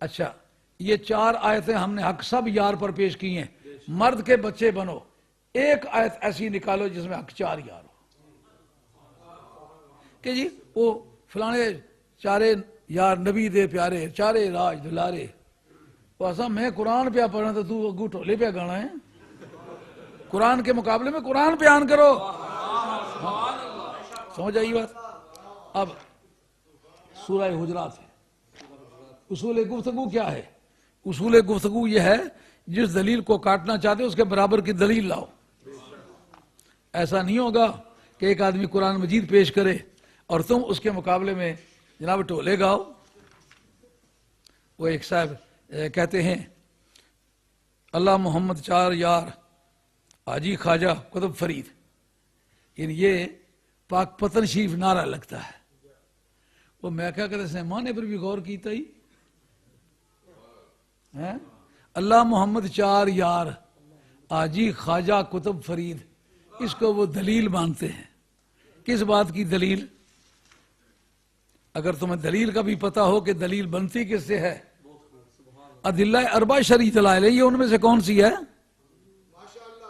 اچھا، یہ 4 آیتیں ہم نے حق سب یار پر پیش کی ہیں۔ مرد کے بچے بنو، ایک آیت ایسی نکالو جس میں حق 4 یار ہو، کہ جی وہ فلانے چارے یار نبی دے پیارے، چارے راج دلارے، وہ ایسا میں قرآن پہ پڑھنا تو اگو ٹولے پہ گانا ہے، قرآن کے مقابلے میں قرآن بیان کرو۔ سمجھ آئی بات؟ اب سورہ حجرات ہے، اصول گفتگو کیا ہے؟ اصول گفتگو یہ ہے جس دلیل کو کاٹنا چاہتے اس کے برابر کی دلیل لاؤ۔ ایسا نہیں ہوگا کہ ایک آدمی قرآن مجید پیش کرے اور تم اس کے مقابلے میں جناب ٹولے گاؤ۔ وہ ایک صاحب کہتے ہیں اللہ محمد 4 یار حاجی خواجہ قطب فرید، یعنی یہ پاک پتن شریف نعرہ لگتا ہے۔ وہ میں کیا کہتے ہیں مانے پر بھی غور کیتا ہی، اللہ محمد 4 یار حاجی خواجہ قطب فرید، اس کو وہ دلیل مانتے ہیں۔ کس بات کی دلیل؟ اگر تمہیں دلیل کا بھی پتا ہو کہ دلیل بنتی کس سے ہے، ادلہ اربع شرعی دلائل ہے، یہ ان میں سے کون سی ہے؟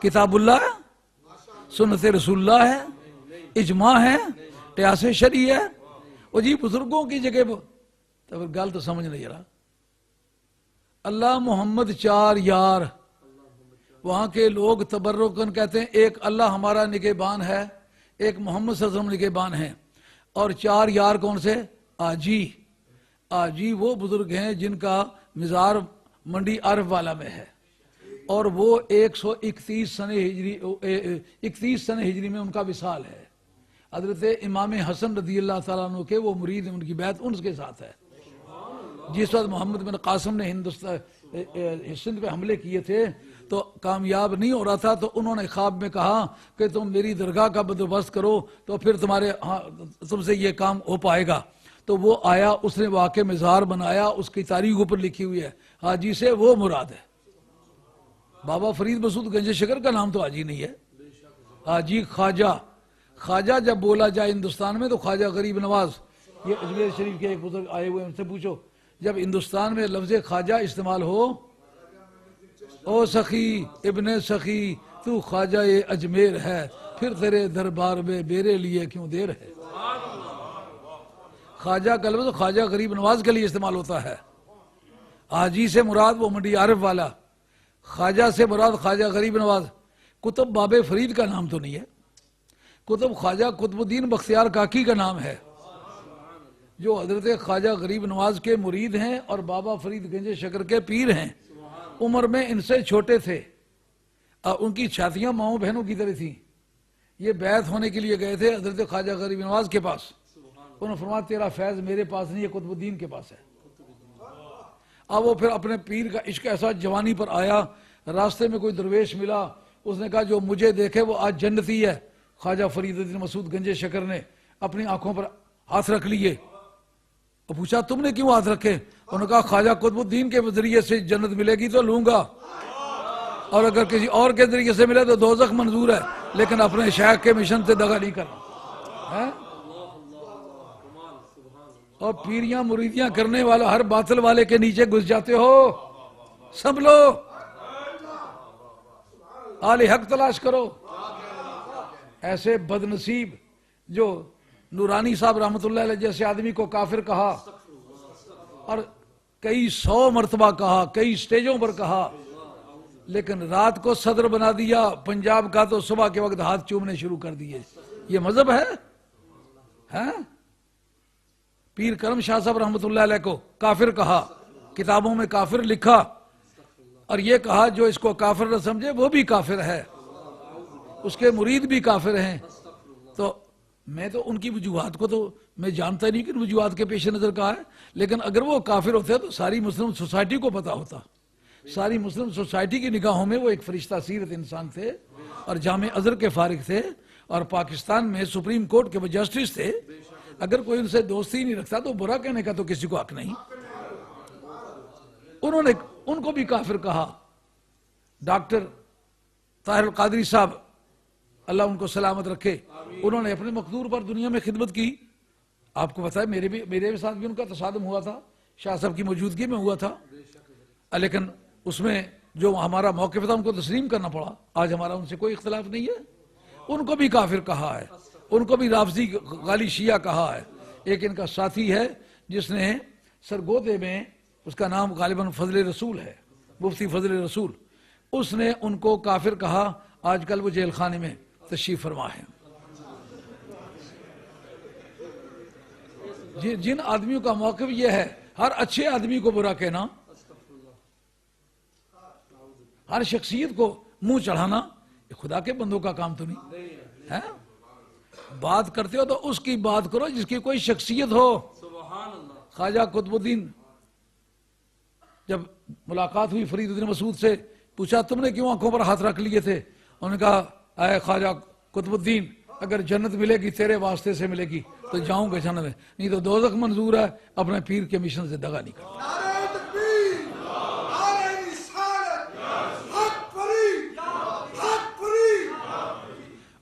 کتاب اللہ ہے، سنت رسول اللہ ہے، اجماع ہے، قیاس شرعی ہے، وہ جی بزرگوں کی جگہ تو پھر گل تو سمجھ نہیں رہا۔ اللہ محمد 4 یار وہاں کے لوگ تبرکن کہتے ہیں ایک اللہ ہمارا نگہبان ہے، ایک محمد صلی اللہ علیہ وسلم نگہبان ہیں، اور 4 یار کون سے؟ آجی وہ بزرگ ہیں جن کا مزار منڈی عرف والا میں ہے، اور وہ 131 سنہ ہجری میں ان کا وصال ہے۔ حضرت امام حسن رضی اللہ تعالیٰ عنہ کے وہ مرید، ان کی بیعت ان کے ساتھ ہے۔ جس وقت محمد بن قاسم نے سندھ پہ حملے کیے تھے تو کامیاب نہیں ہو رہا تھا، تو انہوں نے خواب میں کہا کہ تم میری درگاہ کا بندوبست کرو تو پھر تم سے یہ کام ہو پائے گا۔ تو وہ آیا، اس نے واقع مزار بنایا، اس کی تاریخ اوپر لکھی ہوئی ہے، حاجی سے وہ مراد ہے۔ بابا فرید مسعود گنج شکر کا نام تو حاجی نہیں ہے، حاجی خواجہ جب بولا جائے ہندوستان میں تو خواجہ غریب نواز، یہ اجمیر شریف کے ایک بزرگ آئے ہوئے، ان سے پوچھو جب ہندوستان میں لفظ خواجہ استعمال ہو، او سخی ابن سخی تو خواجہ اجمیر ہے، پھر تیرے دربار میں میرے لیے کیوں دیر ہے۔ خواجہ کا لفظ خواجہ غریب نواز کے لیے استعمال ہوتا ہے۔ حاجی سے مراد وہ منڈی عارف والا، خواجہ سے مراد خواجہ غریب نواز۔ کتب باب فرید کا نام تو نہیں ہے، کتب خواجہ قطب الدین بختیار کاکی کا نام ہے، جو حضرت خواجہ غریب نواز کے مرید ہیں اور بابا فرید گنج شکر کے پیر ہیں۔ عمر میں ان سے چھوٹے تھے، ان کی چھاتیاں ماؤں بہنوں کی طرح تھیں۔ یہ بیعت ہونے کے لیے گئے تھے حضرت خواجہ غریب نواز کے پاس، انہوں نے فرمایا تیرا فیض میرے پاس نہیں ہے، قطب الدین کے پاس ہے۔ اب وہ پھر اپنے پیر کا عشق ایسا جوانی پر آیا، راستے میں کوئی درویش ملا، اس نے کہا جو مجھے دیکھے وہ آج جنتی ہے۔ خواجہ فرید الدین مسعود گنج شکر نے اپنی آنکھوں پر ہاتھ رکھ لیے اور پوچھا تم نے کیوں ہاتھ رکھے؟ انہوں نے کہا خواجہ قطب الدین کے ذریعے سے جنت ملے گی تو لوں گا، اور اگر کسی اور کے ذریعے سے ملے تو دوزخ منظور ہے، لیکن اپنے شیخ کے مشن سے دغا نہیں کرنا۔ اور پیریاں مریدیاں کرنے والا ہر باطل والے کے نیچے گھس جاتے ہو، سنبھلو، آل حق تلاش کرو۔ ایسے بدنصیب جو نورانی صاحب رحمۃ اللہ علیہ جیسے آدمی کو کافر کہا اور کئی 100 مرتبہ کہا، کئی سٹیجوں پر کہا، لیکن رات کو صدر بنا دیا پنجاب کا تو صبح کے وقت ہاتھ چومنے شروع کر دیے۔ یہ مذہب ہے؟ پیر کرم شاہ صاحب رحمۃ اللہ علیہ کو کافر کہا، کتابوں میں کافر لکھا، اور یہ کہا جو اس کو کافر نہ سمجھے وہ بھی کافر ہے، اس کے مرید بھی کافر ہیں۔ تو میں تو ان کی وجوہات کو تو میں جانتا نہیں کہ ان وجوہات کے پیش نظر کہا ہے، لیکن اگر وہ کافر ہوتے تو ساری مسلم سوسائٹی کو پتا ہوتا۔ ساری مسلم سوسائٹی کی نگاہوں میں وہ ایک فرشتہ سیرت انسان تھے، اور جامع ازہر کے فارغ تھے، اور پاکستان میں سپریم کورٹ کے وہ جسٹس تھے۔ اگر کوئی ان سے دوستی نہیں رکھتا تو برا کہنے کا تو کسی کو حق نہیں۔ انہوں نے ان کو بھی کافر کہا۔ ڈاکٹر طاہر القادری صاحب اللہ ان کو سلامت رکھے، انہوں نے اپنے مقدور پر دنیا میں خدمت کی۔ آپ کو پتا ہے میرے ساتھ بھی ان کا تصادم ہوا تھا، شاہ صاحب کی موجودگی میں ہوا تھا، لیکن اس میں جو ہمارا موقف تھا ان کو تسلیم کرنا پڑا۔ آج ہمارا ان سے کوئی اختلاف نہیں ہے۔ ان کو بھی کافر کہا ہے، ان کو بھی رافضی غالی شیعہ کہا ہے۔ ایک ان کا ساتھی ہے جس نے سرگودے میں، اس کا نام غالباً فضل رسول ہے، مفتی فضل رسول، اس نے ان کو کافر کہا۔ آج کل وہ جیل خانے میں تشریف فرما ہے۔ جن آدمیوں کا موقف یہ ہے، ہر اچھے آدمی کو برا کہنا، ہر شخصیت کو منہ چڑھانا، یہ خدا کے بندوں کا کام تو نہیں ہے۔ بات کرتے ہو تو اس کی بات کرو جس کی کوئی شخصیت ہو۔ خواجہ قطب الدین جب ملاقات ہوئی فرید الدین مسعود سے، پوچھا تم نے کیوں آنکھوں پر ہاتھ رکھ لیے تھے؟ انہوں نے کہا اے خواجہ قطب الدین، اگر جنت ملے گی تیرے واسطے سے ملے گی تو جاؤں گا جنت میں، نہیں تو دوزخ منظور ہے، اپنے پیر کے مشن سے دغا نہیں کرنا۔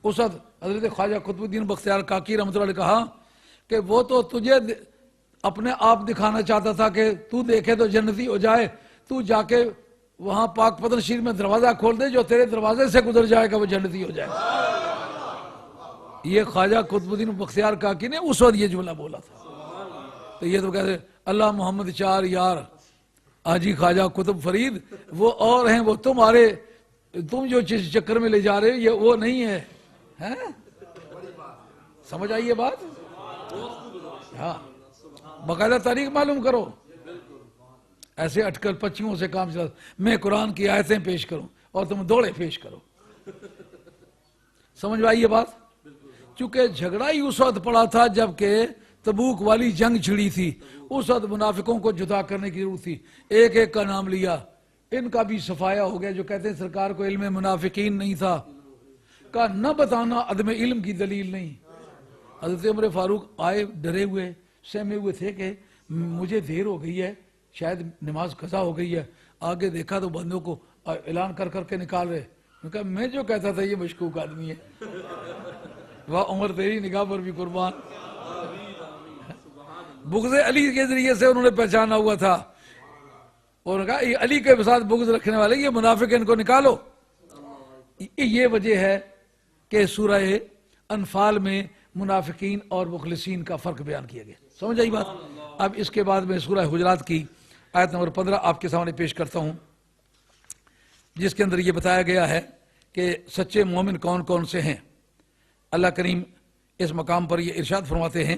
اس وقت حضرت خواجہ قطب الدین بختیار کاکی رحمۃ اللہ نے کہا کہ وہ تو تجھے اپنے آپ دکھانا چاہتا تھا کہ تو دیکھے تو جنتی ہو جائے، تو جا کے وہاں پاک پتن شریف میں دروازہ کھول دے، جو تیرے دروازے سے گزر جائے گا وہ جنتی ہو جائے گا۔ یہ خواجہ قطب الدین بختیار کاکی نے اس وقت یہ جملہ بولا تھا۔ تو یہ تو کہتے اللہ محمد 4 یار حاجی خواجہ قطب فرید، وہ اور ہیں، وہ تمہارے تم جو چیز چکر میں لے جا رہے ہو یہ وہ نہیں ہے، ہیں؟ سمجھ آئی یہ بات؟ ہاں، باقاعدہ تاریخ معلوم کرو، ایسے اٹکل پچیوں سے کام چلا میں قرآن کی آیتیں پیش کروں اور تم دوڑے پیش کرو، سمجھ آئی یہ بات؟ چونکہ جھگڑا ہی اس وقت پڑا تھا جبکہ تبوک والی جنگ چھڑی تھی، اس وقت منافقوں کو جدا کرنے کی ضرورت تھی، ایک ایک کا نام لیا، ان کا بھی صفایا ہو گیا جو کہتے ہیں سرکار کو علم منافقین نہیں تھا، کہا نہ بتانا عدم علم کی دلیل نہیں۔ حضرت عمر فاروق آئے ڈرے ہوئے سہمے ہوئے تھے کہ مجھے دیر ہو گئی ہے، شاید نماز قضا ہو گئی ہے، آگے دیکھا تو بندوں کو اعلان کر کر کے نکال رہے، کہا میں جو کہتا تھا یہ مشکوک آدمی ہے، واہ عمر تیری نگاہ پر بھی قربان۔ بغض علی کے ذریعے سے انہوں نے پہچانا ہوا تھا، اور کہا یہ علی کے ساتھ بغض رکھنے والے یہ منافق ان کو نکالو۔ یہ وجہ ہے کہ سورہ انفال میں منافقین اور مخلصین کا فرق بیان کیا گیا، سمجھ آئی بات؟ اب اس کے بعد میں سورہ حجرات کی آیت نمبر 15 آپ کے سامنے پیش کرتا ہوں، جس کے اندر یہ بتایا گیا ہے کہ سچے مومن کون کون سے ہیں۔ اللہ کریم اس مقام پر یہ ارشاد فرماتے ہیں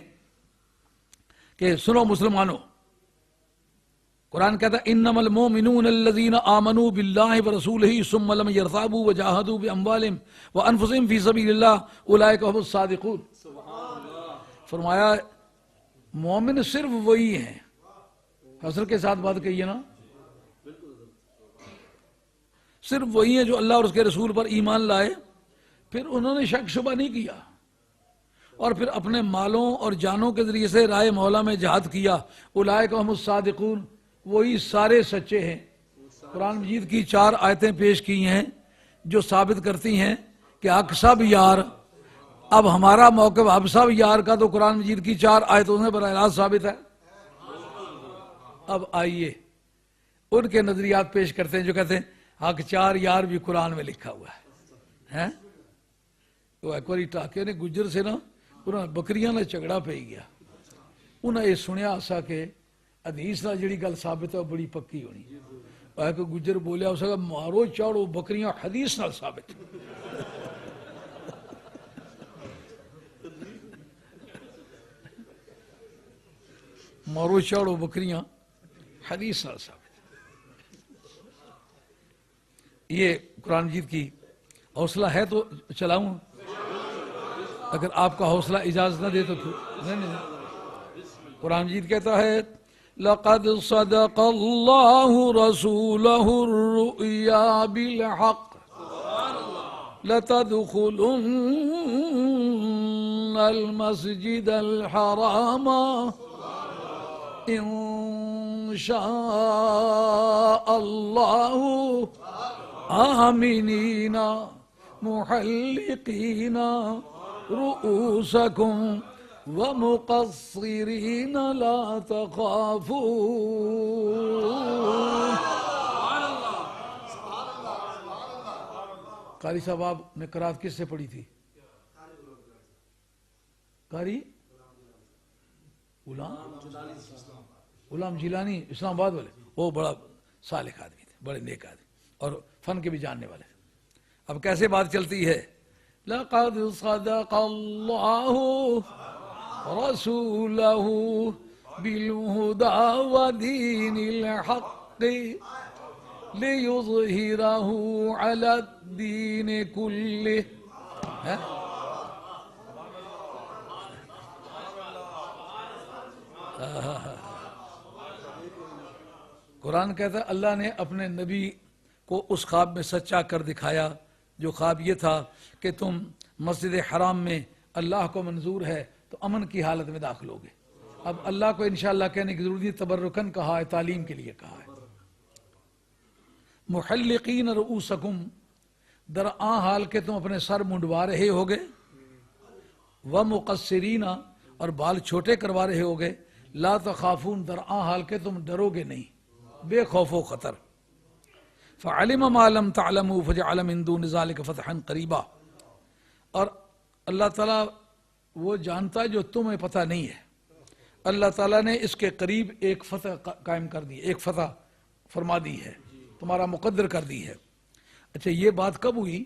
کہ سنو مسلمانوں، قرآن کہتا ہے انما المؤمنون الذین آمنوا باللہ ورسولہ ثم لم یرتابوا وجاہدوا باموالہم وانفسہم فی سبیل اللہ اولئک هم الصادقون۔ فرمایا مومن صرف وہی ہیں، حسر کے ساتھ بات کہیے نا، صرف وہی ہیں جو اللہ اور اس کے رسول پر ایمان لائے، پھر انہوں نے شک شبہ نہیں کیا، اور پھر اپنے مالوں اور جانوں کے ذریعے سے راہ مولا میں جہاد کیا، اولئک هم الصادقون، وہی سارے سچے ہیں۔ قرآن مجید کی 4 آیتیں پیش کی ہیں جو ثابت کرتی ہیں کہ حق سب یار، اب ہمارا موقف حق سب یار کا تو قرآن مجید کی 4 آیتوں میں براہ راست ثابت ہے۔ اب آئیے ان کے نظریات پیش کرتے ہیں جو کہتے ہیں حق 4 یار بھی قرآن میں لکھا ہوا ہے۔ تو ایک باری ٹاکے نے گجر سے نا انہوں نے بکریاں نے جھگڑا پی گیا، انہیں یہ سنیا اسا کہ حدیث نال جڑی گل ثابت ہے وہ بڑی پکی ہونی ہے، کہ گجر بولیا اسا کہ مارو چاڑو بکریاں حدیث نال ثابت، مارو چاڑو بکریاں حدیث نال ثابت۔ یہ قرآن مجید کی حوصلہ ہے تو چلاؤں، اگر آپ کا حوصلہ اجازت نہ دے تو نہیں۔ قرآن مجید کہتا ہے لَقَدْ صَدَقَ اللَّهُ رَسُولَهُ الرُّؤْيَا بِالْحَقِّ لَتَدْخُلُنَّ الْمَسْجِدَ الْحَرَامَ إِن شَاءَ اللَّهُ آمِنِينَ مُحَلِّقِينَ رؤوسكم ومقصرين لا تخافون۔ قاری صاحب آپ نے قرات کس سے پڑھی تھی؟ قاری غلام جیلانی اسلام آباد والے، وہ بڑا صالح آدمی تھے، بڑے نیک آدمی اور فن کے بھی جاننے والے تھے۔ اب کیسے بات چلتی ہے؟ لَقَدْ صَدَقَ اللَّهُ رَسُولَهُ بِالْهُدَى وَدِينِ الْحَقِّ لِيُظْهِرَهُ عَلَى الدِّينِ كُلِّهِ۔ قرآن کہتا ہے اللہ نے اپنے نبی کو اس خواب میں سچا کر دکھایا، جو خواب یہ تھا کہ تم مسجد حرام میں اللہ کو منظور ہے تو امن کی حالت میں داخل ہوگے۔ اب اللہ کو انشاءاللہ کہنے کی ضرورت نہیں، تبرکن کہا ہے، تعلیم کے لیے کہا ہے۔ محلقین رؤوسکم، در آن حال کہ تم اپنے سر منڈوا رہے ہوگے، ومقصرین، اور بال چھوٹے کروا رہے ہوگے، لا تخافون، در آن حال کہ تم ڈرو گے نہیں، بے خوف و خطر۔ فعلم ما لم تعلموا فجعل من دون ذلك فتحا قریبا، اور اللہ تعالیٰ وہ جانتا ہے جو تمہیں پتہ نہیں ہے، اللہ تعالیٰ نے اس کے قریب ایک فتح قائم کر دی، ایک فتح فرما دی ہے، تمہارا مقدر کر دی ہے۔ اچھا یہ بات کب ہوئی؟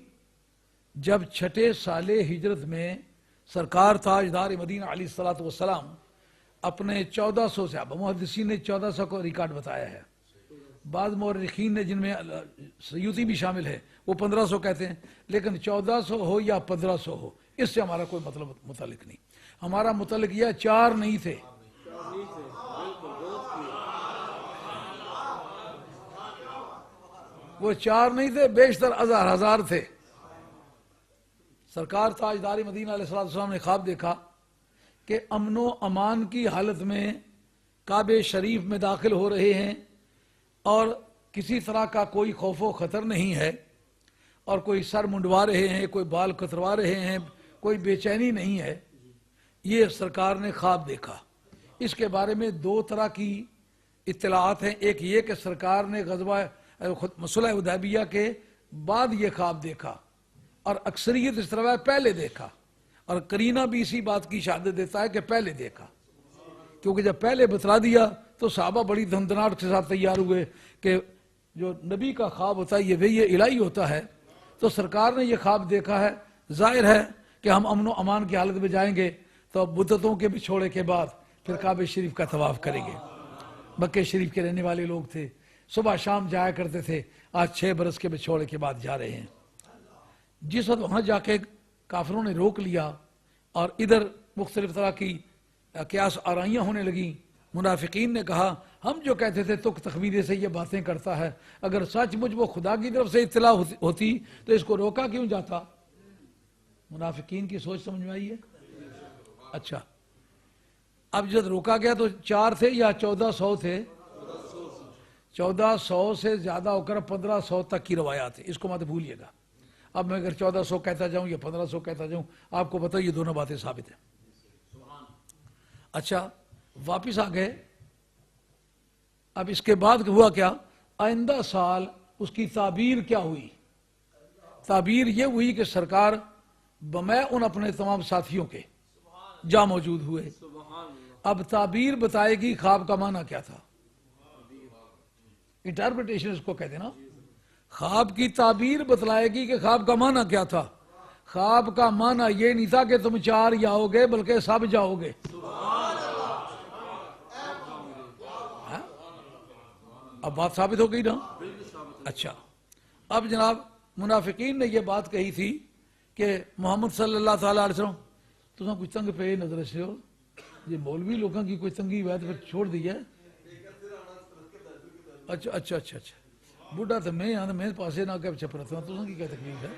جب چھٹے سال ہجرت میں سرکار تاجدار مدینہ علیہ الصلوۃ والسلام اپنے 1400 سے، محدثین نے 1400 کو ریکارڈ بتایا ہے، بعض مورخین نے جن میں سیوطی بھی شامل ہے وہ 1500 کہتے ہیں، لیکن 1400 ہو یا 1500 ہو اس سے ہمارا کوئی مطلب متعلق نہیں. ہمارا متعلق یہ 4 نہیں تھے، وہ 4 نہیں تھے، بیشتر ہزار تھے. سرکار تاجدار مدینہ علیہ السلام نے خواب دیکھا کہ امن و امان کی حالت میں کعبہ شریف میں داخل ہو رہے ہیں اور کسی طرح کا کوئی خوف و خطر نہیں ہے، اور کوئی سر منڈوا رہے ہیں، کوئی بال کتروا رہے ہیں، کوئی بے چینی نہیں ہے. یہ سرکار نے خواب دیکھا. اس کے بارے میں 2 طرح کی اطلاعات ہیں. ایک یہ کہ سرکار نے غزوہ صلح حدیبیہ کے بعد یہ خواب دیکھا، اور اکثریت اس طرح پہلے دیکھا، اور قرینہ بھی اسی بات کی شہادت دیتا ہے کہ پہلے دیکھا، کیونکہ جب پہلے بتلا دیا تو صحابہ بڑی دھندناٹ کے ساتھ تیار ہوئے کہ جو نبی کا خواب ہوتا ہے یہ وحی الہی ہوتا ہے. تو سرکار نے یہ خواب دیکھا ہے. ظاہر ہے کہ ہم امن و امان کی حالت میں جائیں گے تو بدعتوں کے بچھوڑے کے بعد پھر کعبہ شریف کا طواف کریں گے. مکہ شریف کے رہنے والے لوگ تھے، صبح شام جایا کرتے تھے، آج 6 برس کے بچھوڑے کے بعد جا رہے ہیں. جس وقت وہاں جا کے کافروں نے روک لیا اور ادھر مختلف طرح کی قیاس آرائیاں ہونے لگیں، منافقین نے کہا ہم جو کہتے تھے تک تخمیرے سے یہ باتیں کرتا ہے، اگر سچ مجھ وہ خدا کی طرف سے اطلاع ہوتی تو اس کو روکا کیوں جاتا؟ منافقین کی سوچ سمجھ میں آئی ہے؟ اچھا، اب جب روکا گیا تو 4 تھے یا 1400 تھے؟ 1400 سے زیادہ ہو کر 1500 تک کی روایات ہے، اس کو مت بھولیے گا. اب میں اگر 1400 کہتا جاؤں یا 1500 کہتا جاؤں، آپ کو پتہ یہ دونوں باتیں ثابت ہیں. اچھا واپس آ گئے. اب اس کے بعد ہوا کیا؟ آئندہ سال اس کی تعبیر کیا ہوئی؟ تعبیر یہ ہوئی کہ سرکار بمیں ان اپنے تمام ساتھیوں کے جا موجود ہوئے. اب تعبیر بتائے گی خواب کا معنی کیا تھا. انٹرپریٹیشن اس کو کہتے ہیں نا. خواب کی تعبیر بتلائے گی کہ خواب کا معنی کیا تھا. خواب کا معنی یہ نہیں تھا کہ تم 4 جاؤ گے بلکہ سب جاؤ گے. اب بات ثابت ہو گئی نا. اچھا اب جناب منافقین نے یہ بات کہی تھی کہ محمد صلی اللہ تعالیٰ علیہ وسلم تم کچھ تنگ پہ نظر سے ہو، یہ مولوی لوگوں کی کوئی تنگی ہوئی تو پھر چھوڑ دی ہے. اچھا اچھا اچھا اچھا بڑھا تو میں پاسے نہ کہ چھپ رہتا ہوں تو کی کیا تکلیف ہے.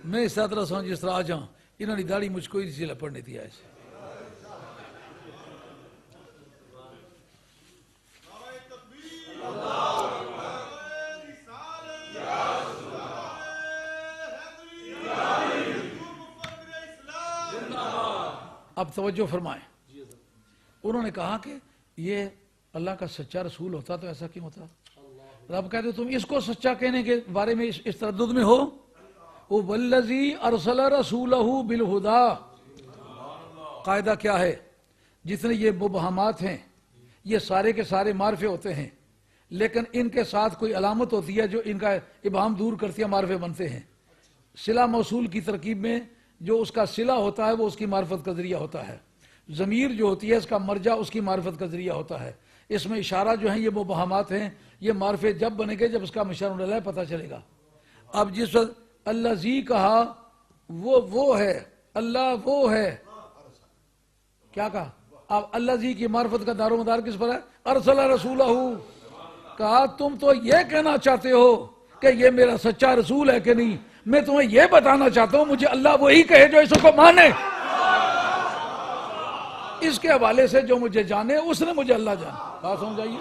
میں اس طرح سمجھ جس طرح آ جاؤں انہوں نے داڑھی مجھ کو اسی لپڑ نہیں دیا ایسے. اب توجہ فرمائیں. انہوں نے کہا کہ یہ اللہ کا سچا رسول ہوتا تو ایسا کیوں ہوتا؟ رب کہتے تم اس کو سچا کہنے کے بارے میں اس تردد میں ہو. وہ والذی ارسل رسولہ بالہدی، قاعدہ کیا ہے؟ جتنے یہ مبہمات ہیں یہ سارے کے سارے معرفے ہوتے ہیں، لیکن ان کے ساتھ کوئی علامت ہوتی ہے جو ان کا ابہام دور کرتی ہے، معرفے بنتے ہیں. صلہ موصول کی ترکیب میں جو اس کا صلہ ہوتا ہے وہ اس کی معرفت کا ذریعہ ہوتا ہے. ضمیر جو ہوتی ہے اس کا مرجع اس کی معرفت کا ذریعہ ہوتا ہے. اس میں اشارہ جو ہیں یہ مبہمات ہیں، یہ معرفے جب بنے گے جب اس کا مشار علیہ پتہ چلے گا. اب جس وقت اللہ زی کہا وہ ہے، اللہ وہ ہے، کیا کہا؟ اب اللہ زی کی معرفت کا دار و مدار کس پر ہے؟ ارسل رسولہ. کہا تم تو یہ کہنا چاہتے ہو کہ یہ میرا سچا رسول ہے کہ نہیں، میں تمہیں یہ بتانا چاہتا ہوں مجھے اللہ وہی کہے جو اس کو مانے. اس کے حوالے سے جو مجھے جانے اس نے مجھے اللہ جانا. بات سمجھائیے.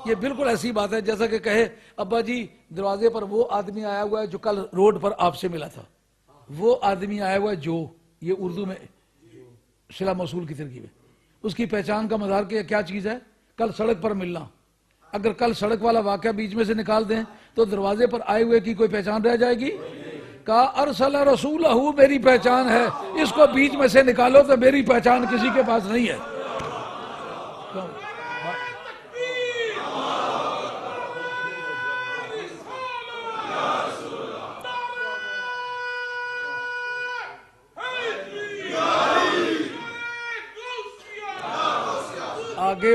یہ بالکل ایسی بات ہے جیسا کہ کہے ابا جی دروازے پر وہ آدمی آیا ہوا ہے جو کل روڈ پر آپ سے ملا تھا. وہ آدمی آیا ہوا ہے جو، یہ اردو میں صلہ موصول کی ترکیب ہے. اس کی پہچان کا مظہر کیا چیز ہے؟ کل سڑک پر ملنا. اگر کل سڑک والا واقعہ بیچ میں سے نکال دیں تو دروازے پر آئے ہوئے کی کوئی پہچان رہ جائے گی؟ کہا ارسل رسولہ میری پہچان ہے، اس کو بیچ میں سے نکالو تو میری پہچان کسی کے پاس نہیں ہے. آگے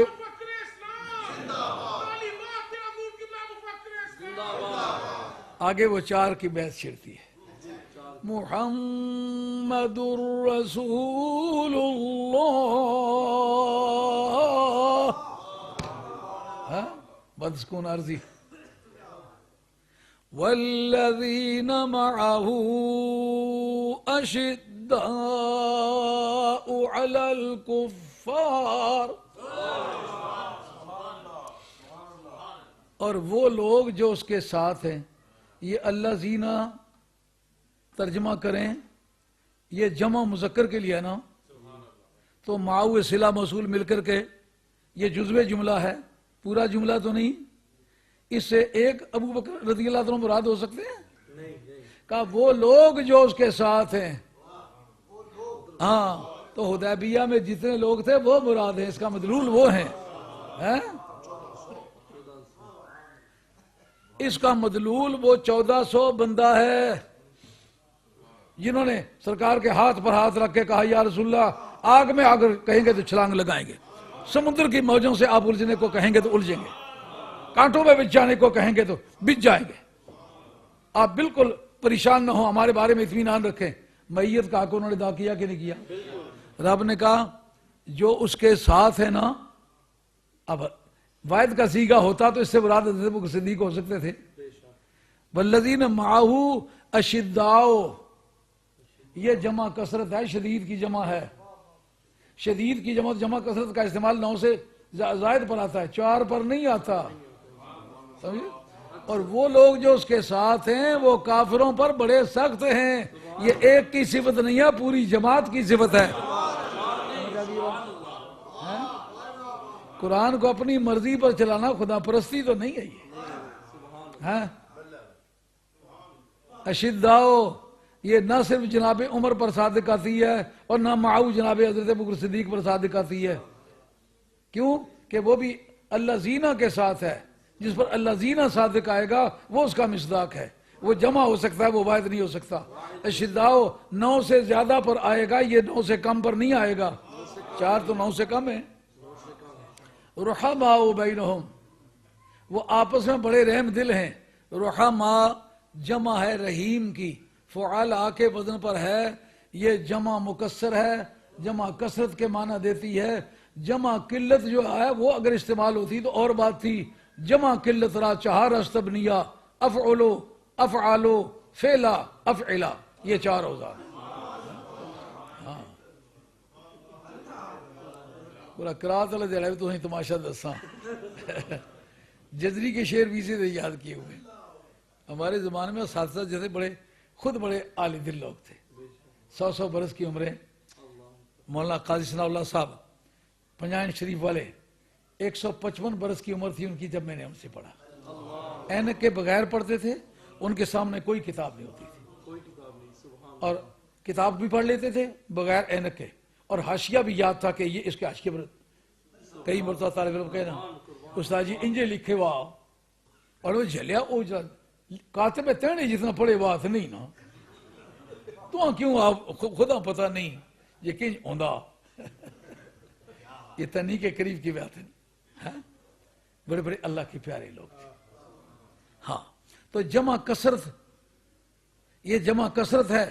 آگے وہ 4 کی بیعت چھڑتی ہے. محمد رسول اللہ بدسکون عرضی والذین معه اشداء علی الکفار، اور وہ لوگ جو اس کے ساتھ ہیں. یہ اللہ زینہ ترجمہ کریں، یہ جمع مذکر کے لیے ہے نا، تو معاو صلہ موصول مل کر کے یہ جزوِ جملہ ہے، پورا جملہ تو نہیں. اس سے ایک ابو بکر رضی اللہ عنہ مراد ہو سکتے ہیں؟ کہا وہ لوگ جو اس کے ساتھ ہیں. ہاں تو حدیبیہ میں جتنے لوگ تھے وہ مراد ہیں، اس کا مدلول وہ ہیں. اس کا مدلول وہ 1400 بندہ ہے جنہوں نے سرکار کے ہاتھ پر ہاتھ رکھ کے کہا یا رسول اللہ آگ میں اگر کہیں گے تو چھلانگ لگائیں گے، سمندر کی موجوں سے آپ الجھنے کو کہیں گے تو الجھیں گے، کانٹوں میں بچ جانے کو کہیں گے تو بچ جائیں گے. آپ بالکل پریشان نہ ہو، ہمارے بارے میں اطمینان رکھیں. میت کا حق انہوں نے ادا کیا کہ نہیں کیا؟ رب نے کہا جو اس کے ساتھ ہے نا. اب واحد کا سیغہ ہوتا تو اس سے مراد حضرت ابوبکر صدیق ہو سکتے تھے. والذین معہ اشداء، یہ جمع کثرت ہے، شدید کی جمع ہے. شدید کی جمع کثرت کا استعمال 9 سے زائد پر آتا ہے، 4 پر نہیں آتا. سمجھے؟ اور وہ لوگ جو اس کے ساتھ ہیں وہ کافروں پر بڑے سخت ہیں. یہ ایک کی صفت نہیں ہے، پوری جماعت کی صفت ہے. قرآن کو اپنی مرضی پر چلانا خدا پرستی تو نہیں ہے یہ. اشداء یہ نہ صرف جناب عمر پر صادق آتی ہے اور نہ معاو جناب حضرت ابوبکر صدیق پر صادق آتی ہے. کیوں کہ وہ بھی اللہ زینہ کے ساتھ ہے. جس پر اللہ زینہ صادق آئے گا وہ اس کا مصداق ہے. وہ جمع ہو سکتا ہے، وہ واحد نہیں ہو سکتا. اشداء 9 سے زیادہ پر آئے گا، یہ 9 سے کم پر نہیں آئے گا. 4 تو 9 سے کم ہے. رحماء بینہم، وہ آپس میں بڑے رحم دل ہیں. رحماء جمع ہے رحیم کی، فعال آ کے وزن پر ہے. یہ جمع مکسر ہے، جمع کثرت کے معنی دیتی ہے. جمع قلت جو ہے وہ اگر استعمال ہوتی تو اور بات تھی. جمع قلت را 4 استبنیہ، افعلو افعالو فعلا افعلا، یہ 4 اوزار. پورا قرات اللہ دے تو ہی تماشا دساں. جزری کے شعر بھی سے یاد کیے ہوئے. ہمارے زمانے میں اساتذہ جیسے خود بڑے عالی دل لوگ تھے. 100 برس کی عمریں. مولانا قاضی ثناء اللہ صاحب پنجائن شریف والے 155 برس کی عمر تھی ان کی جب میں نے ان سے پڑھا. اینک کے بغیر پڑھتے تھے، ان کے سامنے کوئی کتاب نہیں ہوتی تھی، اور کتاب بھی پڑھ لیتے تھے بغیر اینک کے. اور حاشیہ بھی یاد تھا کہ یہ اس کے حاشیے پر کئی مرتبہ طالب علم کہنا استاد جی انجے لکھے وا، اور وہ جھلیا وہ کاتب تینے جتنا پڑھے بات نہیں نا تو کیوں آپ خدا پتہ نہیں یہ کنج ہوندا. یہ تنی کے قریب کی بات ہے. بڑے بڑے اللہ کے پیارے لوگ تھے. ہاں تو جمع کثرت، یہ جمع کثرت ہے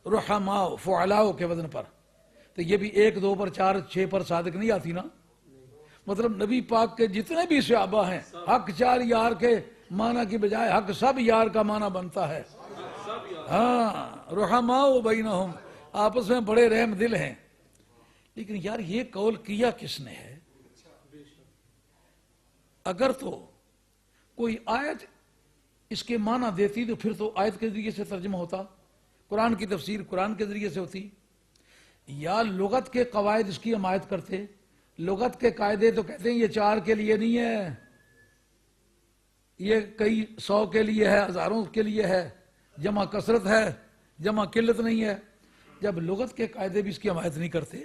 رحماء فعلاء کے وزن پر. تو یہ بھی 1 2 پر 4 6 پر صادق نہیں آتی نا. مطلب نبی پاک کے جتنے بھی صحابہ ہیں حق 4 یار کے معنی کی بجائے حق سب یار کا معنی بنتا ہے. ہاں رحماء بینہم، آپس میں بڑے رحم دل ہیں. لیکن یار یہ قول کیا کس نے ہے؟ اگر تو کوئی آیت اس کے معنی دیتی تو پھر تو آیت کے ذریعے سے ترجمہ ہوتا، قرآن کی تفسیر قرآن کے ذریعے سے ہوتی، یا لغت کے قواعد اس کی حمایت کرتے. لغت کے قاعدے تو کہتے ہیں یہ 4 کے لیے نہیں ہے، یہ کئی 100 کے لیے ہے، ہزاروں کے لیے ہے. جمع کثرت ہے، جمع قلت نہیں ہے. جب لغت کے قاعدے بھی اس کی حمایت نہیں کرتے،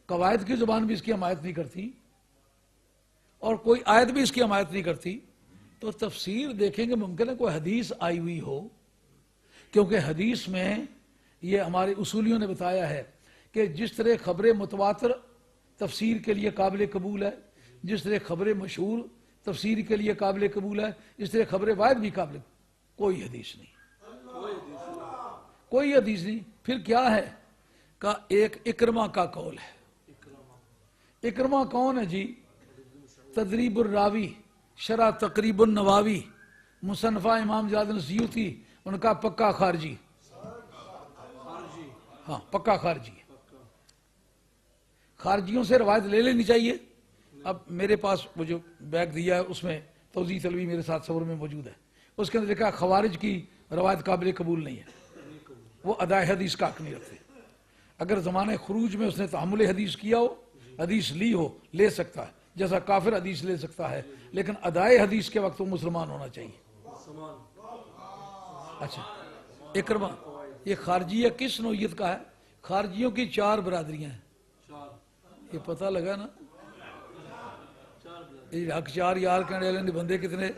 قواعد کی زبان بھی اس کی حمایت نہیں کرتی، اور کوئی آیت بھی اس کی حمایت نہیں کرتی، تو تفسیر دیکھیں گے ممکن ہے کوئی حدیث آئی ہوئی ہو. کیونکہ حدیث میں یہ ہمارے اصولیوں نے بتایا ہے کہ جس طرح خبر متواتر تفسیر کے لیے قابل قبول ہے، جس طرح خبر مشہور تفسیر کے لیے قابل قبول ہے، اس طرح خبر واحد بھی قابل، کوئی حدیث نہیں، کوئی حدیث نہیں۔ پھر کیا ہے کہ ایک اکرمہ کا قول ہے۔ اکرمہ کون ہے جی؟ تدریب الراوی، شرح تقریب النواوی، مصنفہ امام جلال الدین سیوطی، ان کا پکا خارجی، ہاں پکا خارجی، خارجیوں سے روایت لے لینی چاہیے۔ اب میرے پاس وہ جو بیگ دیا ہے اس میں توضیح طلبی میرے ساتھ صور میں موجود ہے، اس کے اندر لکھا خوارج کی روایت قابل قبول نہیں ہے، وہ ادائے حدیث کا حق نہیں رکھتے۔ اگر زمانہ خروج میں اس نے تحمل حدیث کیا ہو، حدیث لی ہو، لے سکتا ہے، جیسا کافر حدیث لے سکتا ہے، لیکن ادائے حدیث کے وقت وہ مسلمان ہونا چاہیے۔ اچھا اکرمہ یہ خارجیہ کس نوعیت کا ہے؟ خارجیوں کی 4 برادریاں ہیں، یہ پتہ لگا نا؟ یہ حق 4 یار کہنے والے نے بندے کتنے؟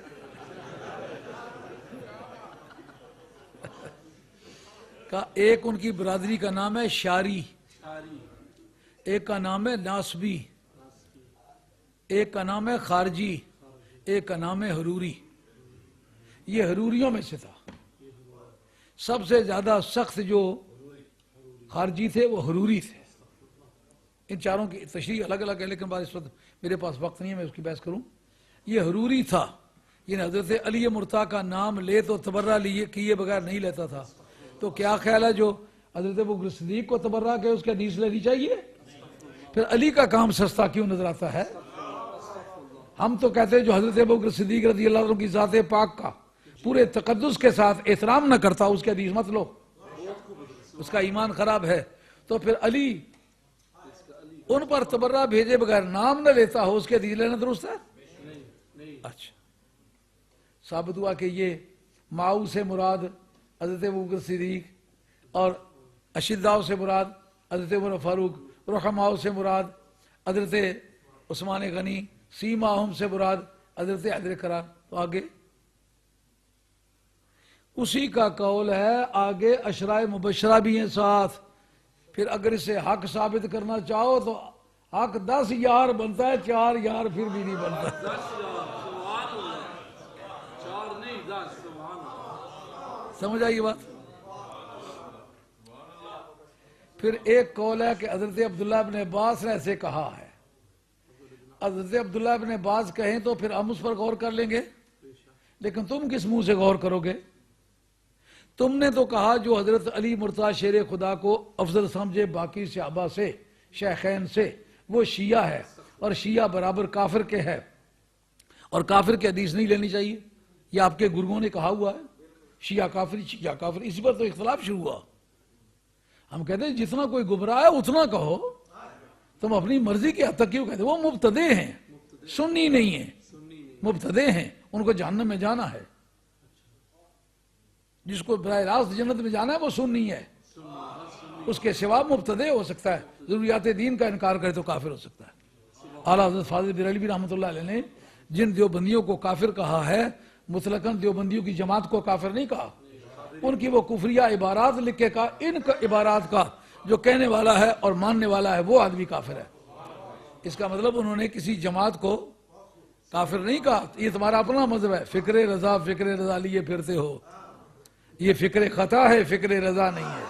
کا ایک ان کی برادری کا نام ہے شاری، ایک کا نام ہے ناسبی، ایک کا نام ہے خارجی، ایک کا نام ہے حروری۔ یہ حروریوں میں سے تھا، سب سے زیادہ سخت جو خارجی تھے وہ حروری تھے۔ ان چاروں کی تشریح الگ الگ ہے، لیکن بعد اس وقت میرے پاس وقت نہیں ہے میں اس کی بحث کروں۔ یہ حروری تھا، یہ حضرت علی مرتضیٰ کا نام لے تو تبرہ لیے کیے بغیر نہیں لیتا تھا۔ تو کیا خیال ہے جو حضرت ابوبکر صدیق کو تبرہ کے اس کے حدیث لینی چاہیے؟ پھر علی کا کام سستا کیوں نظر آتا ہے؟ ہم تو کہتے ہیں جو حضرت ابوبکر صدیق رضی اللہ عنہ کی ذات پاک کا پورے تقدس کے ساتھ احترام نہ کرتا اس کے حدیث مت لو، اس کا ایمان خراب ہے۔ تو پھر علی ان پر تبرہ بھیجے بغیر نام نہ لیتا ہو، اس کے حدیث لینا درست ہے؟ اچھا ثابت ہوا کہ یہ معاو سے مراد حضرت ابوبکر صدیق، اور اشداء سے مراد حضرت عمر فاروق، رحماء سے مراد حضرت عثمان غنی، سیماہم سے مراد حضرت حیدر کرار۔ تو آگے اسی کا قول ہے، آگے اشرائے مبشرہ بھی ہیں ساتھ۔ پھر اگر اسے حق ثابت کرنا چاہو تو حق 10 یار بنتا ہے، 4 یار پھر بھی نہیں بنتا۔ سمجھ آئی بات؟ پھر ایک قول ہے کہ حضرت عبداللہ ابن عباس نے ایسے کہا ہے۔ حضرت عبداللہ ابن عباس کہیں تو پھر ہم اس پر غور کر لیں گے، لیکن تم کس منہ سے غور کرو گے؟ تم نے تو کہا جو حضرت علی مرتضیٰ شیر خدا کو افضل سمجھے باقی صحابہ سے، شیخین سے، وہ شیعہ ہے، اور شیعہ برابر کافر کے ہے، اور کافر کے حدیث نہیں لینی چاہیے۔ یہ آپ کے گروؤں نے کہا ہوا ہے، شیعہ کافر، اسی پر تو اختلاف شروع ہوا۔ ہم کہتے ہیں جتنا کوئی گمراہ ہے اتنا کہو، تم اپنی مرضی کے حد تک کیوں کہتے؟ وہ مبتدع ہیں، سنی نہیں ہیں، مبتدع ہیں، ان کو جہنم میں جانا ہے۔ جس کو براہ راست جنت میں جانا ہے وہ سنی ہے، اس کے سوا مبتدع ہو سکتا ہے، ضروریات دین کا انکار کرے تو کافر ہو سکتا ہے۔ اعلیٰ حضرت فاضل بریلوی رحمۃ اللہ علیہ نے جن دیوبندیوں کو کافر کہا ہے، مطلقاً دیوبندیوں کی جماعت کو کافر نہیں کہا، ان کی وہ کفریہ عبارات لکھ کے کہا ان عبارات کا جو کہنے والا ہے اور ماننے والا ہے وہ آدمی کافر ہے۔ اس کا مطلب انہوں نے کسی جماعت کو کافر نہیں کہا۔ یہ تمہارا اپنا مذہب ہے، فکر رضا لیے پھرتے ہو، یہ فکر خطا ہے، فکر رضا نہیں ہے۔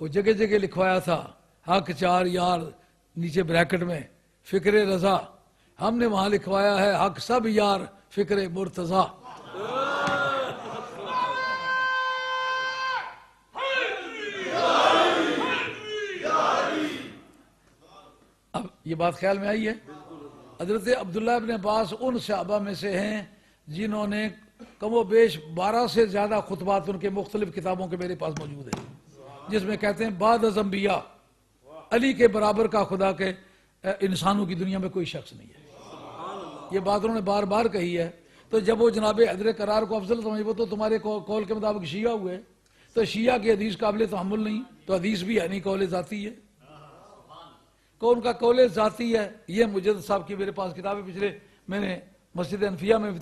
وہ جگہ جگہ لکھوایا تھا حق 4 یار، نیچے بریکٹ میں فکر رضا، ہم نے وہاں لکھوایا ہے حق سب یار فکر مرتضیٰ۔ اب یہ بات خیال میں آئی ہے؟ حضرت عبداللہ ابن عباس ان صحابہ میں سے ہیں جنہوں نے کم و بیش 12 سے زیادہ خطبات ان کے مختلف کتابوں کے میرے پاس موجود ہیں، جس میں کہتے ہیں بعد از انبیاء علی کے برابر کا خدا کے انسانوں کی دنیا میں کوئی شخص نہیں ہے۔ یہ بات انہوں نے بار بار کہی ہے۔ تو جب وہ جناب حیدر کرار کو افضل سمجھو تو تمہارے قول کے مطابق شیعہ ہوئے، تو شیعہ کی حدیث قابل تحمل نہیں، تو حدیث بھی ہے نہیں، قول ذاتی ہے۔ کون کا قول ذاتی ہے؟ یہ مجدد صاحب کی میرے پاس کتاب ہے، پچھلے میں نے مسجد انفیہ میں بھی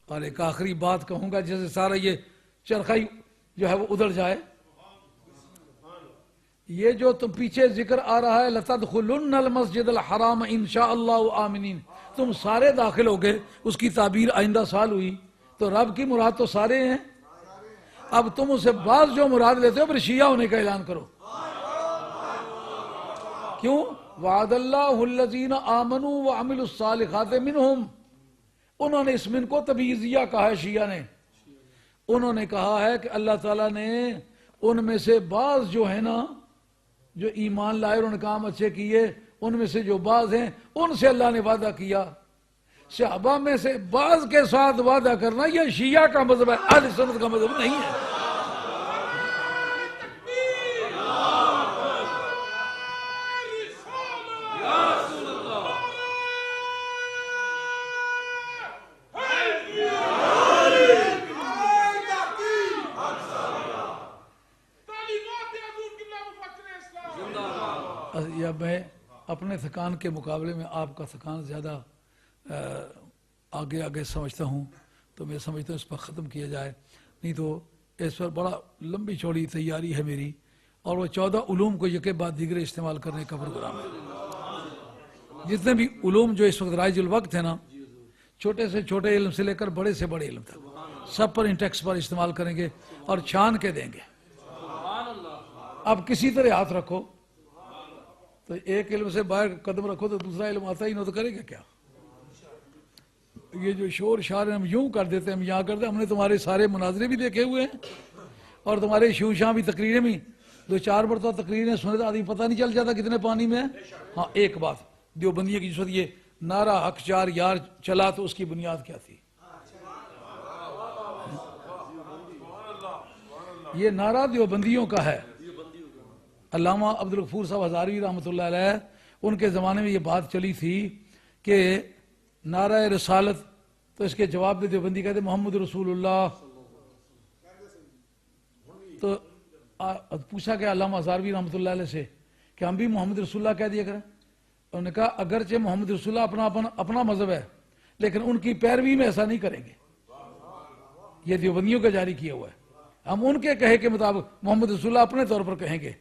اور ایک آخری بات کہوں گا جیسے سارا یہ چرخہ جو ہے وہ ادھر جائے. یہ جو تم پیچھے ذکر آ رہا ہے لَتَدْخُلُنَّ الْمَسْجِدَ الْحَرَامَ إِنْ شَاءَ اللَّهُ آمِنِينَ, تم سارے داخل ہو گئے, اس کی تعبیر آئندہ سال ہوئی. تو رب کی مراد تو سارے ہیں. اب تم اسے بعض جو مراد لیتے ہو پھر شیعہ ہونے کا اعلان کرو. کیوں؟ وَعَدَ اللَّهُ الَّذِينَ آمَنُوا وَعَمِلُوا الصَّالِحَاتِ مِنْهُمْ, انہوں نے اس من کو تبعیضیہ کہا ہے شیعہ نے. انہوں نے کہا ہے کہ اللہ تعالیٰ نے ان میں سے بعض جو ہے نا جو ایمان لائے اور ان کام اچھے کیے, ان میں سے جو بعض ہیں ان سے اللہ نے وعدہ کیا. صحابہ میں سے بعض کے ساتھ وعدہ کرنا یہ شیعہ کا مذہب ہے, اہل سنت کا مذہب نہیں ہے. یا میں اپنے تھکان کے مقابلے میں آپ کا تھکان زیادہ آگے سمجھتا ہوں, تو میں سمجھتا ہوں اس پر ختم کیا جائے. نہیں تو اس پر بڑا لمبی چوڑی تیاری ہے میری, اور وہ 14 علوم کو یکے بعد دیگرے استعمال کرنے کا پروگرام ہے. جتنے بھی علوم جو اس وقت رائج الوقت ہے نا, چھوٹے سے چھوٹے علم سے لے کر بڑے سے بڑے علم تک, سب پر انٹیکس پر استعمال کریں گے اور چھان کے دیں گے. اب کسی طرح ہاتھ رکھو تو ایک علم سے باہر قدم رکھو تو دوسرا علم آتا ہی نہ, تو کرے گا کیا؟ یہ جو شور شار ہم یوں کر دیتے ہیں, ہم یہاں کرتے ہیں. ہم نے تمہارے سارے مناظرے بھی دیکھے ہوئے ہیں اور تمہارے شوشاں بھی تقریریں بھی 2-4 مرتبہ تقریریں سنے تو آدمی پتہ نہیں چل جاتا کتنے پانی میں ہے. ہاں ایک بات دیوبندیوں کی جس یہ نعرہ حق چار یار چلا تو اس کی بنیاد کیا تھی؟ یہ نعرہ دیوبندیوں کا ہے. علامہ عبدالغفور صاحب ہزاروی رحمۃ اللہ علیہ, ان کے زمانے میں یہ بات چلی تھی کہ نعرہ رسالت, تو اس کے جواب میں دیوبندی کہتے محمد رسول اللہ. تو پوچھا کہ علامہ ہزاروی رحمۃ اللہ علیہ سے کہ ہم بھی محمد رسول اللہ کہہ دیا کریں. انہوں نے کہا اگرچہ محمد رسول اللہ اپنا مذہب ہے, لیکن ان کی پیروی میں ایسا نہیں کریں گے. یہ دیوبندیوں کا جاری کیا ہوا ہے. ہم ان کے کہے کے مطابق محمد رسول اللہ اپنے طور پر کہیں گے,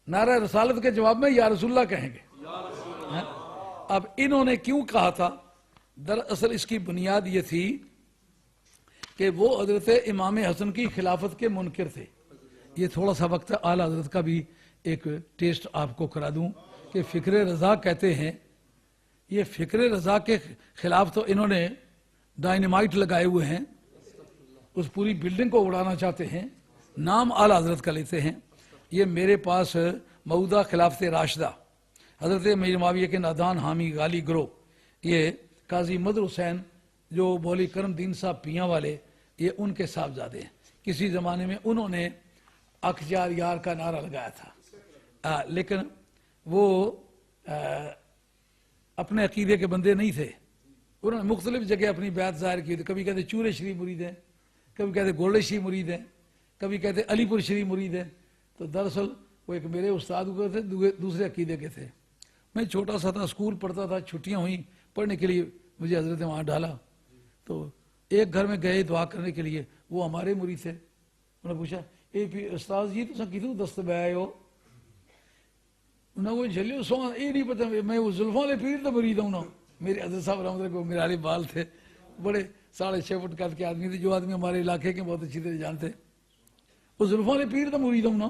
نعرہ رسالت کے جواب میں یا رسول اللہ کہیں گے. اب انہوں نے کیوں کہا تھا؟ دراصل اس کی بنیاد یہ تھی کہ وہ حضرت امام حسن کی خلافت کے منکر تھے. یہ تھوڑا سا وقت اعلیٰ حضرت کا بھی ایک ٹیسٹ آپ کو کرا دوں کہ فکر رضا کہتے ہیں. یہ فکر رضا کے خلاف تو انہوں نے ڈائنامائٹ لگائے ہوئے ہیں, اس پوری بلڈنگ کو اڑانا چاہتے ہیں, نام اعلیٰ حضرت کا لیتے ہیں. یہ میرے پاس مودہ خلافت راشدہ حضرت امیر معاویہ کے نادان حامی غالی گروہ, یہ قاضی مدر حسین جو مولوی کرم دین صاحب پیاں والے, یہ ان کے صاحبزادے ہیں. کسی زمانے میں انہوں نے اکجار یار کا نعرہ لگایا تھا, لیکن وہ اپنے عقیدے کے بندے نہیں تھے. انہوں نے مختلف جگہ اپنی بیعت ظاہر کی تھی. کبھی کہتے چورے شریف مرید ہیں, کبھی کہتے گولڈے شریف مرید ہیں, کبھی کہتے علی پور شریف مرید ہیں. تو دراصل وہ ایک میرے استاد کو تھے, دوسرے عقیدے کے تھے. میں چھوٹا سا تھا, اسکول پڑھتا تھا, چھٹیاں ہوئیں پڑھنے کے لیے, مجھے حضرت نے وہاں ڈالا. تو ایک گھر میں گئے دعا کرنے کے لیے, وہ ہمارے مرید تھے. انہوں نے پوچھا اے پی استاد جی تو کتوں دست بہ آئے ہو؟ انہوں نے وہ جھلے سو یہ نہیں پتا, میں وہ زلفوں والے پیر تو مرید ہوں نا. میرے حضرت صاحب رحمۃ اللہ کو میرے والے بال تھے, بڑے 6.5 فٹ قد کے آدمی تھے, جو آدمی ہمارے علاقے کے بہت اچھی طرح جانتے. وہ زلفوں والے پیر تو مرید ہوں نا.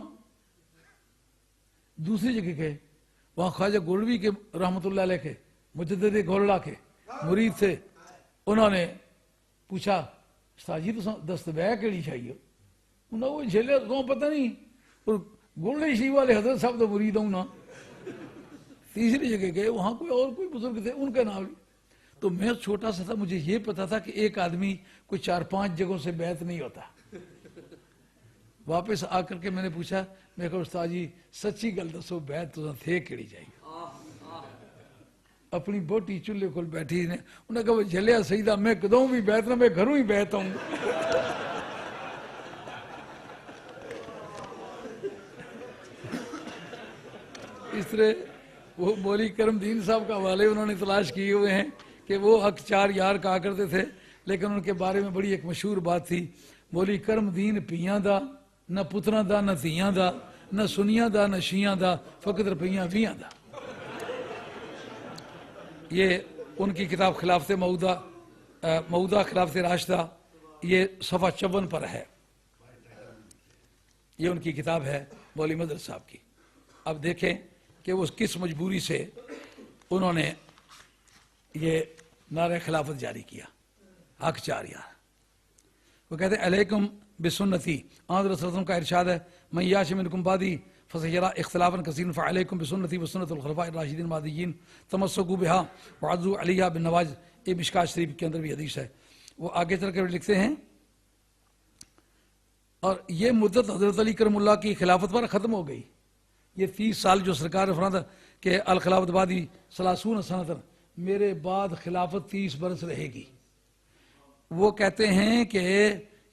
دوسری جگہ گئے, وہاں خواجہ گولوی کے رحمۃ اللہ علیہ کے مجدد گولڑا کے مرید تھے. انہوں نے پوچھا استاد جی تو دست بہ کیڑی چاہیے؟ انہوں نے وہ جھیلے تو پتہ نہیں, اور گولڑے شریف والے حضرت صاحب تو مرید ہوں نا. تیسری جگہ گئے, وہاں کوئی بزرگ تھے, ان کا نام. تو میں چھوٹا سا تھا, مجھے یہ پتا تھا کہ ایک آدمی کوئی 4-5 جگہوں سے بیعت نہیں ہوتا. واپس آ کر کے میں نے پوچھا, میں کہا استاد جی سچی گل دسو بیعت تو تھے کیڑی چاہیے؟ اپنی بوٹی چولہے کو بیٹھی نے, انہوں نے کہا وہ جھلیا سیدہ میں کدوں بھی بیعت نہ, میں گھروں ہی بیعت ہوں. اس طرح وہ مولوی کرم دین صاحب کا حوالے انہوں نے تلاش کیے ہوئے ہیں کہ وہ حق چار یار کہا کرتے تھے. لیکن ان کے بارے میں بڑی ایک مشہور بات تھی، بولی کرم دین پیاں دا، نہ پتراں دا نہ دھیاں دا، نہ سنیاں دا نہ شیاں دا، فقط روپیاں ویاں دا۔ یہ ان کی کتاب خلافت مودہ خلافت راشدہ، یہ صفحہ 54 پر ہے، یہ ان کی کتاب ہے مولوی مدرس صاحب کی۔ اب دیکھیں کہ وہ کس مجبوری سے انہوں نے یہ نعرہ خلافت جاری کیا، حق چار یار۔ وہ کہتے ہیں علیکم بسنتی، آن رسول اللہ کا ارشاد ہے من یعش منکم بعدی فسیرا اختلافا کثیرا فعلیکم بسنتی وسنت الخلفاء الراشدین المہدیین تمسکوا بہا وعضوا علیہا بالنواجذ۔ یہ مشکوٰۃ شریف کے اندر بھی حدیث ہے۔ وہ آگے چل کر لکھتے ہیں اور یہ مدت حضرت علی کرم اللہ کی خلافت پر ختم ہو گئی۔ یہ 30 سال جو سرکار نے فرمایا کہ الخلافت بعدی 30 سنۃ، میرے بعد خلافت 30 برس رہے گی۔ وہ کہتے ہیں کہ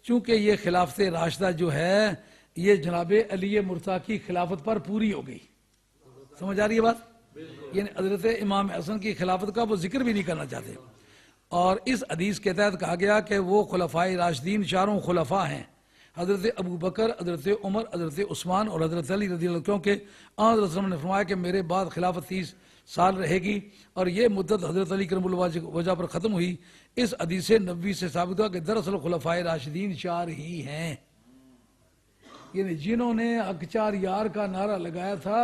چونکہ یہ خلافت راشدہ جو ہے یہ جناب علی مرتضیٰ کی خلافت پر پوری ہو گئی۔ سمجھ آ رہی ہے بات؟ یعنی حضرت امام حسن کی خلافت کا وہ ذکر بھی نہیں کرنا چاہتے۔ اور اس حدیث کے تحت کہا گیا کہ وہ خلفائے راشدین چاروں خلفاء ہیں، حضرت ابو بکر، حضرت عمر، حضرت عثمان اور حضرت علی رضی اللہ عنہ، کیونکہ آن رسول اللہ نے فرمایا کہ میرے بعد خلافت 30 سال رہے گی، اور یہ مدت حضرت علی کرم اللہ وجہ پر ختم ہوئی۔ اس حدیث نبوی سے ثابت ہوا کہ دراصل خلفائے راشدین 4 ہی ہیں، یعنی جنہوں نے حق چار یار کا نعرہ لگایا تھا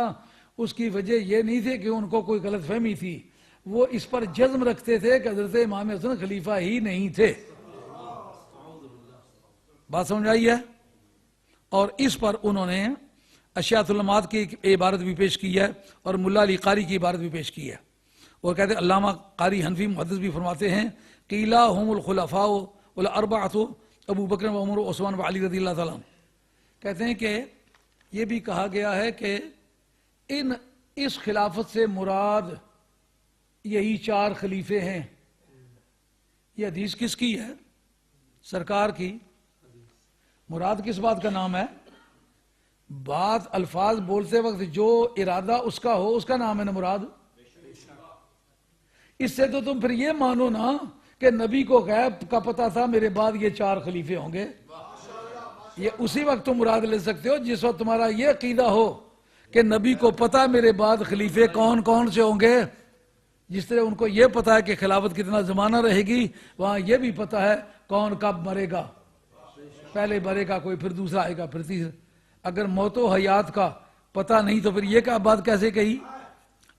اس کی وجہ یہ نہیں تھی کہ ان کو کوئی غلط فہمی تھی، وہ اس پر جزم رکھتے تھے کہ حضرت امام حسن خلیفہ ہی نہیں تھے۔ بات سمجھ آئی ہے؟ اور اس پر انہوں نے اشیاۃ الامات کی عبارت بھی پیش کی ہے اور ملا علی قاری کی عبارت بھی پیش کی ہے۔ اور کہتے ہیں علامہ قاری حنفی محدث بھی فرماتے ہیں قیلا ہم الخلفاء الاربعۃ ابو بکر و عمر و عثمان و علی رضی اللہ تعالیٰ عنہ، کہتے ہیں کہ یہ بھی کہا گیا ہے کہ اس خلافت سے مراد یہی 4 خلیفے ہیں۔ یہ حدیث کس کی ہے؟ سرکار کی۔ مراد کس بات کا نام ہے؟ بات الفاظ بولتے وقت جو ارادہ اس کا ہو اس کا نام ہے نا مراد۔ اس سے تو تم پھر یہ مانو نا کہ نبی کو غیب کا پتہ تھا میرے بعد یہ 4 خلیفے ہوں گے۔ یہ اسی وقت تم مراد لے سکتے ہو جس وقت تمہارا یہ عقیدہ ہو کہ نبی کو پتہ میرے بعد خلیفے کون کون سے ہوں گے۔ جس طرح ان کو یہ پتہ ہے کہ خلافت کتنا زمانہ رہے گی، وہاں یہ بھی پتہ ہے کون کب مرے گا، پہلے مرے گا کوئی، پھر دوسرا آئے گا، پھر تیسرا۔ اگر موت و حیات کا پتہ نہیں تو پھر یہ کیا بات کیسے کہی؟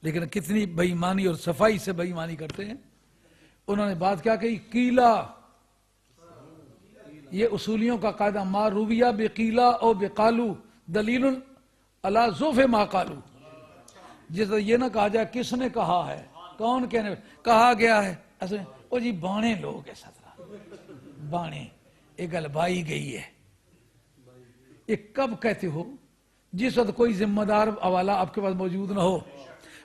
لیکن کتنی بے ایمانی اور صفائی سے بے ایمانی کرتے ہیں۔ انہوں نے بات کیا کہی؟ قیلا، یہ اصولیوں کا قاعدہ، ما رویہ بقیلا او بقالو دلیل علی ضعف ما قالو۔ جس طرح یہ نہ کہا جائے کس نے کہا ہے، کون کہنے، کہا گیا ہے، ایسے او جی بانے لوگ ایسا طرح بانے، ایک گل بائی گئی ہے۔ یہ کب کہتے ہو؟ جس وقت کوئی ذمہ دار حوالہ آپ کے پاس موجود نہ ہو۔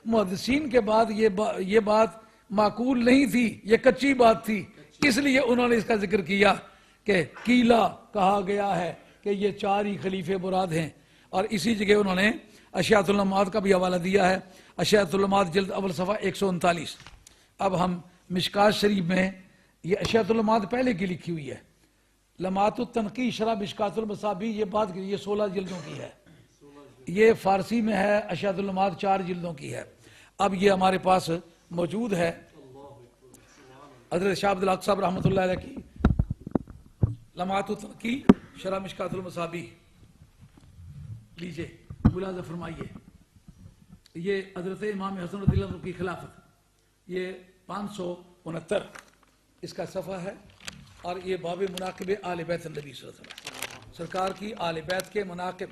محدثین کے بعد یہ بات معقول نہیں تھی، یہ کچی بات تھی، اس لیے انہوں نے اس کا ذکر کیا کہ قیلا کہا گیا ہے کہ یہ 4 ہی خلیفے مراد ہیں۔ اور اسی جگہ انہوں نے اشیاۃ الامات کا بھی حوالہ دیا ہے، اشیاۃ الامات جلد اول صفحہ 139۔ اب ہم مشکوٰۃ شریف میں یہ اشیاۃ الامات پہلے کی لکھی ہوئی ہے، لمعات التنقی شرح مشکوٰۃ المصابیح، یہ بات یہ 16 جلدوں کی ہے، یہ فارسی میں ہے، اشیاۃ الامات 4 جلدوں کی ہے۔ اب یہ ہمارے پاس موجود ہے حضرت شاہ عبد الحق صاحب رحمۃ اللہ علیہ کی لمعات التنقی شرح مشکوٰۃ المصابیح، لیجئے ملاحظہ فرمائیے۔ یہ حضرت امام حسن رضی اللہ عنہ کی خلافت، یہ 569 اس کا صفحہ ہے، اور یہ باب مناقب آل بیت النبی صلی اللہ علیہ وسلم، سرکار کی آل بیت کے مناقب،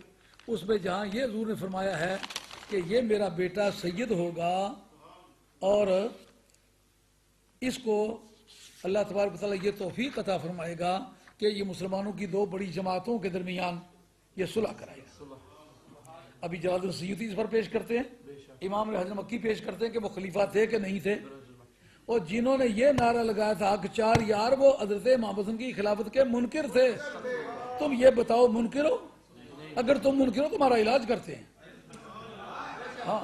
اس میں جہاں یہ حضور نے فرمایا ہے کہ یہ میرا بیٹا سید ہوگا اور اس کو اللہ تبارک و تعالیٰ یہ توفیق عطا فرمائے گا کہ یہ مسلمانوں کی 2 بڑی جماعتوں کے درمیان یہ صلح کرائے گا۔ ابھی جلال السیوطی اس پر پیش کرتے ہیں، امام حضرت مکی پیش کرتے ہیں کہ وہ خلیفہ تھے کہ نہیں تھے، اور جنہوں نے یہ نعرہ لگایا تھا حق چار یار، وہ حضرت امام حسن کی خلافت کے منکر تھے۔ تم یہ بتاؤ منکر ہو؟ اگر تم منکر ہو تمہارا علاج کرتے ہیں۔ ہاں،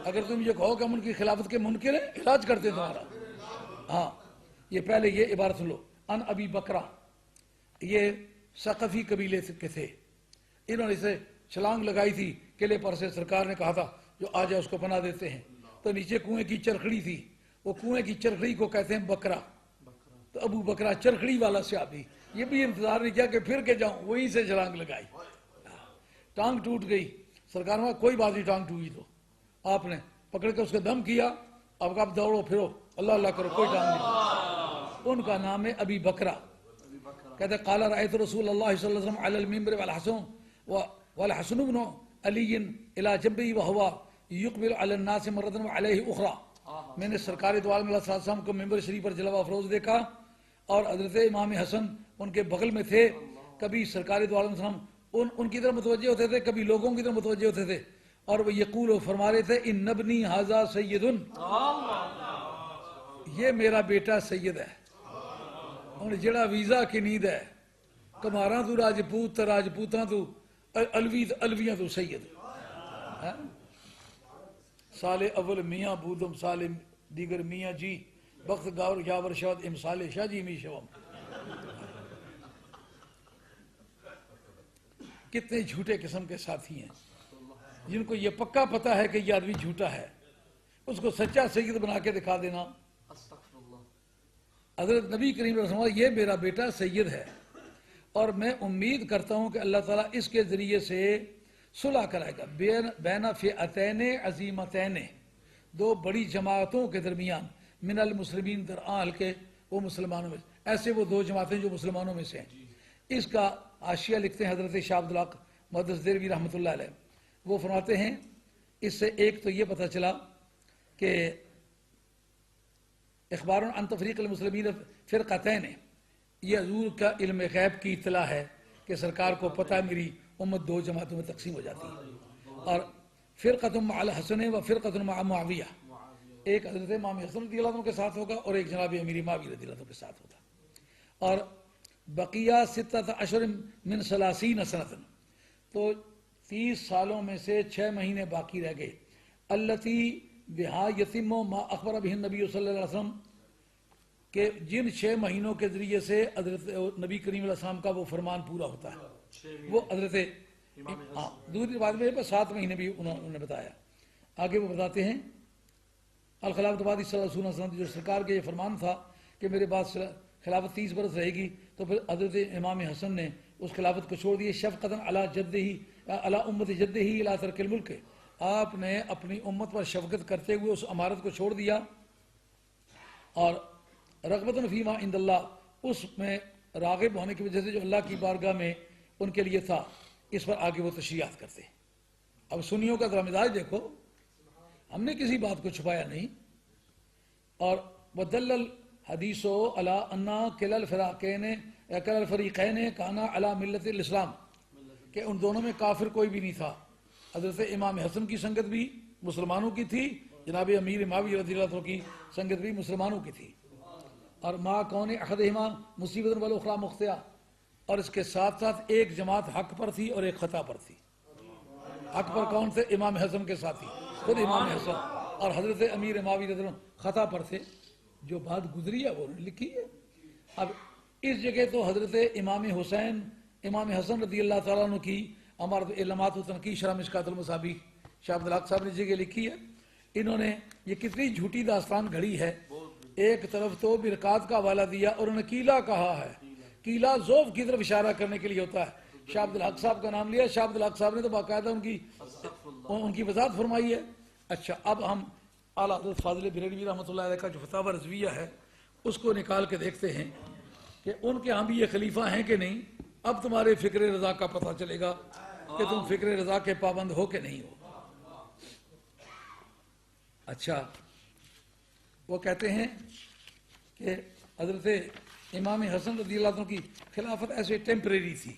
اگر تم یہ کہو کہ ہم ان کی خلافت کے منکر ہیں، علاج کرتے ہیں تمہارا۔ ہاں، یہ پہلے یہ عبارت سن لو، ان ابی بکرا، یہ ثقفی قبیلے کے تھے، انہوں نے اسے چھلانگ لگائی تھی قلعے پر سے، سرکار نے کہا تھا جو آ جائے اس کو پناہ دیتے ہیں، تو نیچے کنویں کی چرخڑی تھی، وہ کنویں کی چرخڑی کو کہتے ہیں بکرا، تو ابو بکرا چرخڑی والا صحابی، یہ بھی انتظار نہیں کیا کہ پھر کے جاؤں، وہیں سے چھلانگ لگائی، ٹانگ ٹوٹ گئی، سرکار نے کوئی بات نہیں ٹانگ ٹوٹی، تو آپ نے پکڑ کے اس کا دم کیا، اب آپ دوڑو پھرو اللہ اللہ کرو، کوئی ٹانگ نہیں، ان کا نام ہے ابی بکرا، کہتے قال رأیت رسول اللہ صلی اللہ علیہ وسلم علی المنبر والحسن بن علی الی جنبی وہو یقبل علی الناس مرۃ وعلیہ اخری، میں نے سرکار دو عالم علیہ السلام کو ممبر شریف پر جلوہ افروز دیکھا اور حضرت امام حسن ان کے بغل میں تھے، کبھی سرکار دو عالم السلام ان کی طرف متوجہ ہوتے تھے، کبھی لوگوں کی طرف متوجہ ہوتے تھے، اور وہ یقول و فرما رہے تھے ان ابنی ھذا سید، یہ میرا بیٹا سید ہے، اور جڑا ویزا کی نیند ہے، کماراں تو راجپوت تے راجپوتاں تو الویاں تو سید، سال اول میاں بودم سال دیگر میاں جی، بخت گاور یاور شاد امسال شاہ جی می شوم، کتنے جھوٹے قسم کے ساتھی ہیں جن کو یہ پکا پتا ہے کہ یہ آدمی جھوٹا ہے، اس کو سچا سید بنا کے دکھا دینا۔ حضرت نبی کریم صلی اللہ علیہ وسلم یہ میرا بیٹا سید ہے، اور میں امید کرتا ہوں کہ اللہ تعالیٰ اس کے ذریعے سے صلح کرائے گا بین فئتین عظیمتین، دو بڑی جماعتوں کے درمیان، من المسلمین در آل کے وہ مسلمانوں میں، ایسے وہ دو جماعتیں جو مسلمانوں میں سے ہیں۔ اس کا حاشیہ لکھتے ہیں حضرت شاہ عبدالحق محدث دہلوی رحمۃ اللہ علیہ، وہ فرماتے ہیں اس سے ایک تو یہ پتہ چلا کہ اخبار عن تفریق المسلمین فرقتین، یہ حضور کا علم غیب کی اطلاع ہے کہ سرکار کو پتہ ہے میری امت دو جماعتوں میں تقسیم ہو جاتی ہے، اور فرقۃ مع الحسن و فرقۃ مع معاویہ، ایک حضرت امام حسن رضی اللہ عنہ کے ساتھ ہوگا اور ایک جناب امیر معاویہ رضی اللہ عنہ کے ساتھ ہوگا، اور بقیہ 16 من 30 سنۃ، تو 30 سالوں میں سے 6 مہینے باقی رہ گئے، التی بہا یتم ما اخبر بہ النبی صلی اللہ علیہ وسلم، کہ جن 6 مہینوں کے ذریعے سے حضرت نبی کریم علیہ السلام کا وہ فرمان پورا ہوتا ہے، وہ حضرت دوسری بات میں 7 مہینے بھی انہوں نے بتایا۔ آگے وہ بتاتے ہیں الخلافت بعد صلی اللہ علیہ وسلم، جو سرکار کا یہ فرمان تھا کہ میرے بعد خلافت 30 برس رہے گی، تو پھر حضرت امام حسن نے اس خلافت کو چھوڑ دیے، شفقتاً علی جدہ علی امت جدہ الی ترک الملک، آپ نے اپنی امت پر شفقت کرتے ہوئے اس امارت کو چھوڑ دیا، اور رغبتاً فیما عند اللہ، اس میں راغب ہونے کی وجہ سے جو اللہ کی بارگاہ میں ان کے لیے تھا، اس پر آگے وہ تشریحات کرتے ہیں۔ اب سنیوں کا ذرا مزاج دیکھو، ہم نے کسی بات کو چھپایا نہیں، اور ودل الحدیث علی ان کلا الفریقین کانا علی ملت الاسلام، کہ ان دونوں میں کافر کوئی بھی نہیں تھا، حضرت امام حسن کی سنگت بھی مسلمانوں کی تھی، جناب امیر معاویہ رضی اللہ عنہ کی سنگت بھی مسلمانوں کی تھی، اور ما کون احدہما مصیبۃ والاخری مخطئہ، اور اس کے ساتھ ساتھ ایک جماعت حق پر تھی اور ایک خطا پر تھی۔ حق پر کون تھے؟ امام حسن کے ساتھی خود امام حسن، اور حضرت امیر معاویہ رضی اللہ عنہ خطا پر تھے، جو بات گزری ہے وہ لکھی ہے۔ اب اس جگہ تو حضرت امام حسین امام حسن رضی اللہ تعالیٰ عنہ کی امارت علامات و تنقیح شرح مشکات المصابیح شاہ عبدالحق صاحب نے جگہ لکھی ہے، انہوں نے یہ کتنی جھوٹی داستان گھڑی ہے، ایک طرف تو برکات کا حوالہ دیا اور انہوں نے قیلا کہا ہے، قیلا ذوف کی طرف اشارہ کرنے کے لیے ہوتا ہے، شاہ عبدالحق صاحب کا نام لیا، شاہ عبدالحق صاحب نے تو باقاعدہ ان کی وضاحت فرمائی ہے۔ اچھا، اب ہم اعلیٰ حضرت فاضل بریلوی رحمۃ اللہ علیہ کا جو فتاوی رضویہ ہے اس کو نکال کے دیکھتے ہیں کہ ان کے ہاں بھی یہ خلیفہ ہیں کہ نہیں، اب تمہارے فکر رضا کا پتہ چلے گا کہ تم فکر رضا کے پابند ہو کہ نہیں ہو۔ اچھا، وہ کہتے ہیں کہ حضرت امام حسن رضی اللہ عنہ کی خلافت ایسے ٹیمپریری تھی۔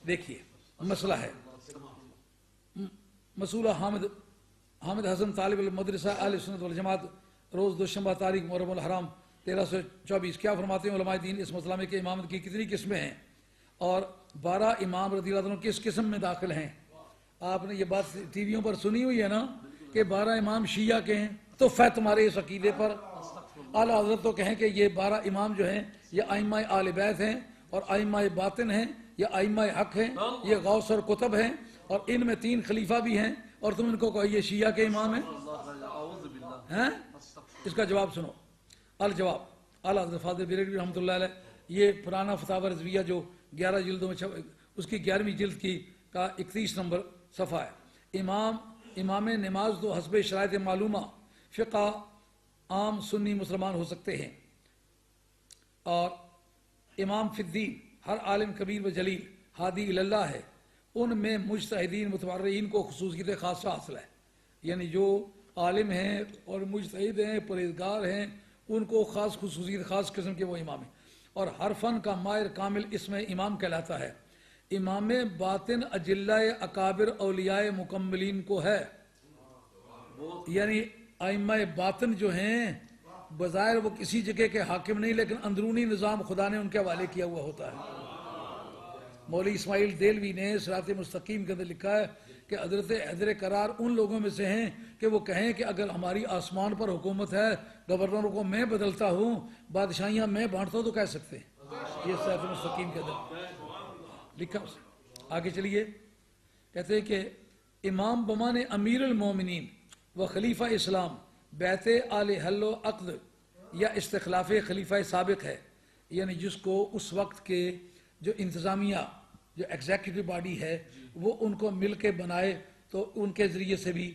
دیکھیے مسئلہ ہے، مسئولہ حامد حسن طالب المدرسہ اہل سنت والجماعت، روز دوشنبہ تاریخ محرم الحرام 1324، کیا فرماتے ہیں علماء دین اس مسئلہ میں کہ امامت کی کتنی قسمیں ہیں اور 12 امام رضی اللہ عنہ کس قسم میں داخل ہیں؟ آپ نے یہ بات ٹی ویوں پر سنی ہوئی ہے نا کہ 12 امام شیعہ کے ہیں، تو فیت تمہارے اس عقیدے پر، اعلیٰ حضرت تو کہیں کہ یہ 12 امام جو ہیں یہ ائمہ آل بیت ہیں اور ائمہ باطن ہیں، یہ ائمہ حق ہیں، یہ غوث اور کتب ہیں، اور ان میں 3 خلیفہ بھی ہیں، اور تم ان کو کہو یہ شیعہ کے امام ہیں؟ اس کا جواب سنو۔ الجواب، اعلیٰ حضرت فاضل بریلوی رحمۃ اللہ علیہ، یہ پرانا فتاوی رضویہ جو 11 جلدوں میں اس کی 11ویں جلد کی کا 31 نمبر صفحہ ہے۔ امام نماز تو حسب شرائط معلومہ فقہ عام سنی مسلمان ہو سکتے ہیں، اور امام فی الدین ہر عالم کبیر و جلیل ہادی اللہ ہے، ان میں مجتہدین متبرئین کو خصوصیت خاصہ حاصل ہے، یعنی جو عالم ہیں اور مجتہد ہیں پرہیزگار ہیں ان کو خاص خصوصیت خاص قسم کے وہ امام ہیں، اور ہر فن کا ماہر کامل اس میں امام کہلاتا ہے۔ امام باطن اجلہ اکابر اولیاء مکملین کو ہے، یعنی ائمہ باطن جو ہیں بظاہر وہ کسی جگہ کے حاکم نہیں، لیکن اندرونی نظام خدا نے ان کے حوالے کیا ہوا ہوتا ہے۔ مولوی اسماعیل دیلوی نے صراط مستقیم کے اندر لکھا ہے کہ حضرت حیدر کرار ان لوگوں میں سے ہیں کہ وہ کہیں کہ اگر ہماری آسمان پر حکومت ہے، گورنروں کو میں بدلتا ہوں، بادشاہیاں میں بانٹتا ہوں، تو کہہ سکتے ہیں۔ یہ صراط مستقیم کے اندر لکھا۔ آگے چلیے، کہتے ہیں کہ امام بمانے امیر المومنین و خلیفہ اسلام بیت آل حل و عقد یا استخلاف خلیفہ سابق ہے، یعنی جس کو اس وقت کے جو انتظامیہ جو ایگزیکٹو باڈی ہے وہ ان کو مل کے بنائے تو ان کے ذریعے سے بھی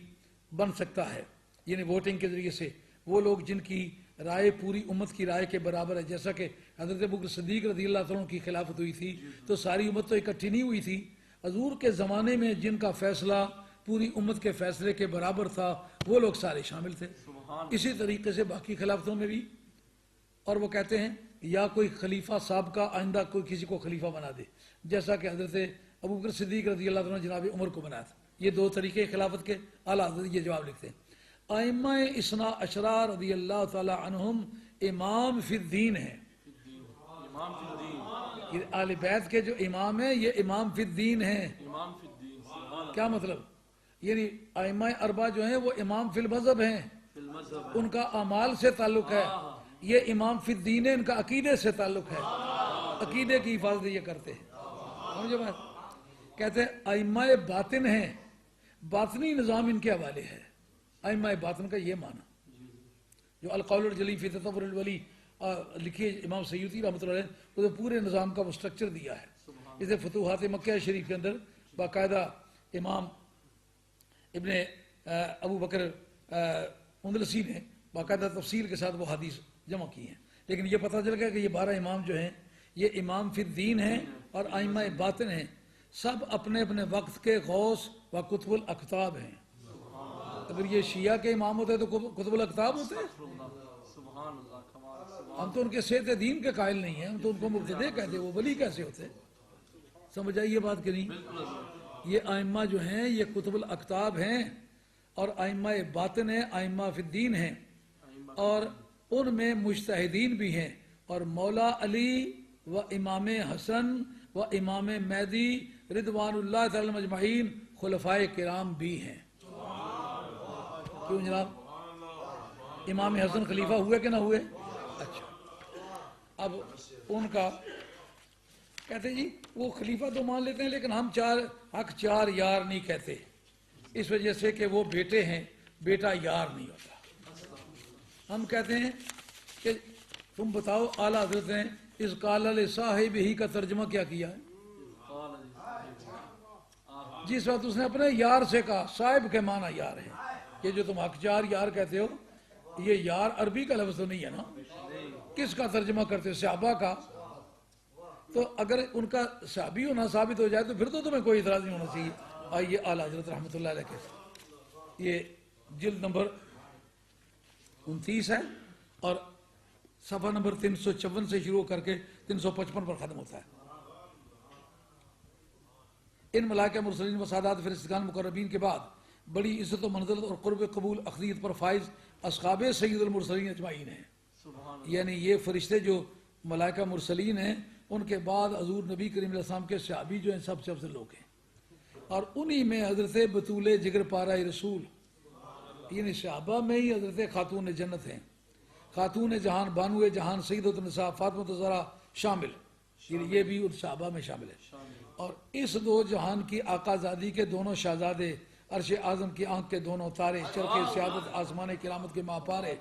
بن سکتا ہے، یعنی ووٹنگ کے ذریعے سے وہ لوگ جن کی رائے پوری امت کی رائے کے برابر ہے، جیسا کہ حضرت ابوبکر صدیق رضی اللہ عنہ کی خلافت ہوئی تھی تو ساری امت تو اکٹھی نہیں ہوئی تھی، حضور کے زمانے میں جن کا فیصلہ پوری امت کے فیصلے کے برابر تھا وہ لوگ سارے شامل تھے۔ اسی طریقے سے باقی خلافتوں میں بھی، اور وہ کہتے ہیں یا کوئی خلیفہ سابقہ آئندہ کوئی کسی کو خلیفہ بنا دے، جیسا کہ حضرت ابوبکر صدیق رضی اللہ عنہ جناب عمر کو بنایا تھا۔ یہ 2 طریقے خلافت کے، اعلیٰ حضرت یہ جواب لکھتے ہیں۔ ائمہ اثنا عشرہ رضی اللہ تعالی عنہم امام فی الدین ہیں، یہ آل بیت کے جو امام ہیں یہ امام فی الدین ہیں۔ کیا مطلب؟ یعنی ائمہ اربعہ جو ہیں وہ امام فی المذہب ہیں، ان کا اعمال سے تعلق ہے، یہ امام فی الدین ہے، ان کا عقیدے سے تعلق ہے، عقیدے کی حفاظت یہ کرتے ہیں۔ سمجھے بات؟ کہتے ہیں ائمہ باطن ہیں، باطنی نظام ان کے حوالے ہے، ائمہ باطن کا یہ معنی جو القول الجلی فی تطور الولی لکھیے امام سیوطی رحمۃ اللہ علیہ، وہ پورے نظام کا وہ سٹرکچر دیا ہے۔ اسے فتوحات مکہ شریف کے اندر باقاعدہ امام ابن ابو بکر اندلسی نے باقاعدہ تفصیل کے ساتھ وہ حدیث جمع کی ہیں، لیکن یہ پتہ چل گیا کہ یہ 12 امام جو ہیں یہ امام فی الدین ہیں اور ائمہ باطن ہیں، سب اپنے اپنے وقت کے غوث و قطب الاقطاب ہیں۔ اگر یہ شیعہ کے امام ہوتے تو قطب الاقطاب ہوتے، ہم تو ان کے سیت دین کے قائل نہیں ہیں، ہم تو ان کو مبتدی کہتے، وہ ولی کیسے ہوتے؟ سمجھ آئی یہ بات کہ نہیں؟ یہ ائمہ جو ہیں یہ قطب الاقطاب ہیں اور ائمہ باطن ہیں، ائمہ فی الدین ہیں، اور ان میں مجتہدین بھی ہیں، اور مولا علی و امام حسن و امام مہدی رضوان اللہ تعالی مجمعین خلفائے کرام بھی ہیں۔ کیوں جناب؟ امام حسن خلیفہ ہوئے کہ نہ ہوئے؟ اچھا، اب ان کا کہتے جی وہ خلیفہ تو مان لیتے ہیں لیکن ہم حق چار یار نہیں کہتے، اس وجہ سے کہ وہ بیٹے ہیں، بیٹا یار نہیں ہوتا۔ ہم کہتے ہیں کہ تم بتاؤ اعلیٰ حضرت نے اس قال صاحب ہی کا ترجمہ کیا کیا ہے؟ جس وقت اس نے اپنے یار سے کہا، صاحب کے معنی یار ہے، یہ جو تم حق چار یار کہتے ہو یہ یار عربی کا لفظ تو نہیں ہے نا، کس کا ترجمہ کرتے؟ صحابہ کا۔ تو اگر ان کا صحابی ہونا ثابت ہو جائے تو پھر تو تمہیں کوئی اعتراض نہیں ہونا چاہیے۔ آئیے اعلیٰ حضرت رحمۃ اللہ علیہ کے یہ جلد نمبر 29 ہے اور صفحہ نمبر 354 سے شروع کر کے 355 پر ختم ہوتا ہے۔ ان ملائکہ مرسلین و سادات فرشتگان مقربین کے بعد بڑی عزت و منزلت اور قرب قبول اخذیت پر فائز اصحاب سید المرسلین اجمعین ہیں، یعنی یہ فرشتے جو ملائکہ مرسلین ہیں ان کے بعد حضور نبی کریم علیہ السلام کے صحابی جو ہیں سب سے افضل لوگ ہیں، اور انہی میں حضرت بطول جگر پارہ رسول، یعنی صحابہ میں ہی حضرت خاتون جنت ہیں، خاتون جہان بانو جہان سیدۃ النساء فاطمہ الزہرا شامل، یہ بھی ان صحابہ میں شامل ہے۔ اور اس دو جہان کی آقا زادی کے دونوں شہزادے، عرش اعظم کی آنکھ کے دونوں تارے، چرخ سیادت آسمان کرامت کے ماپارے،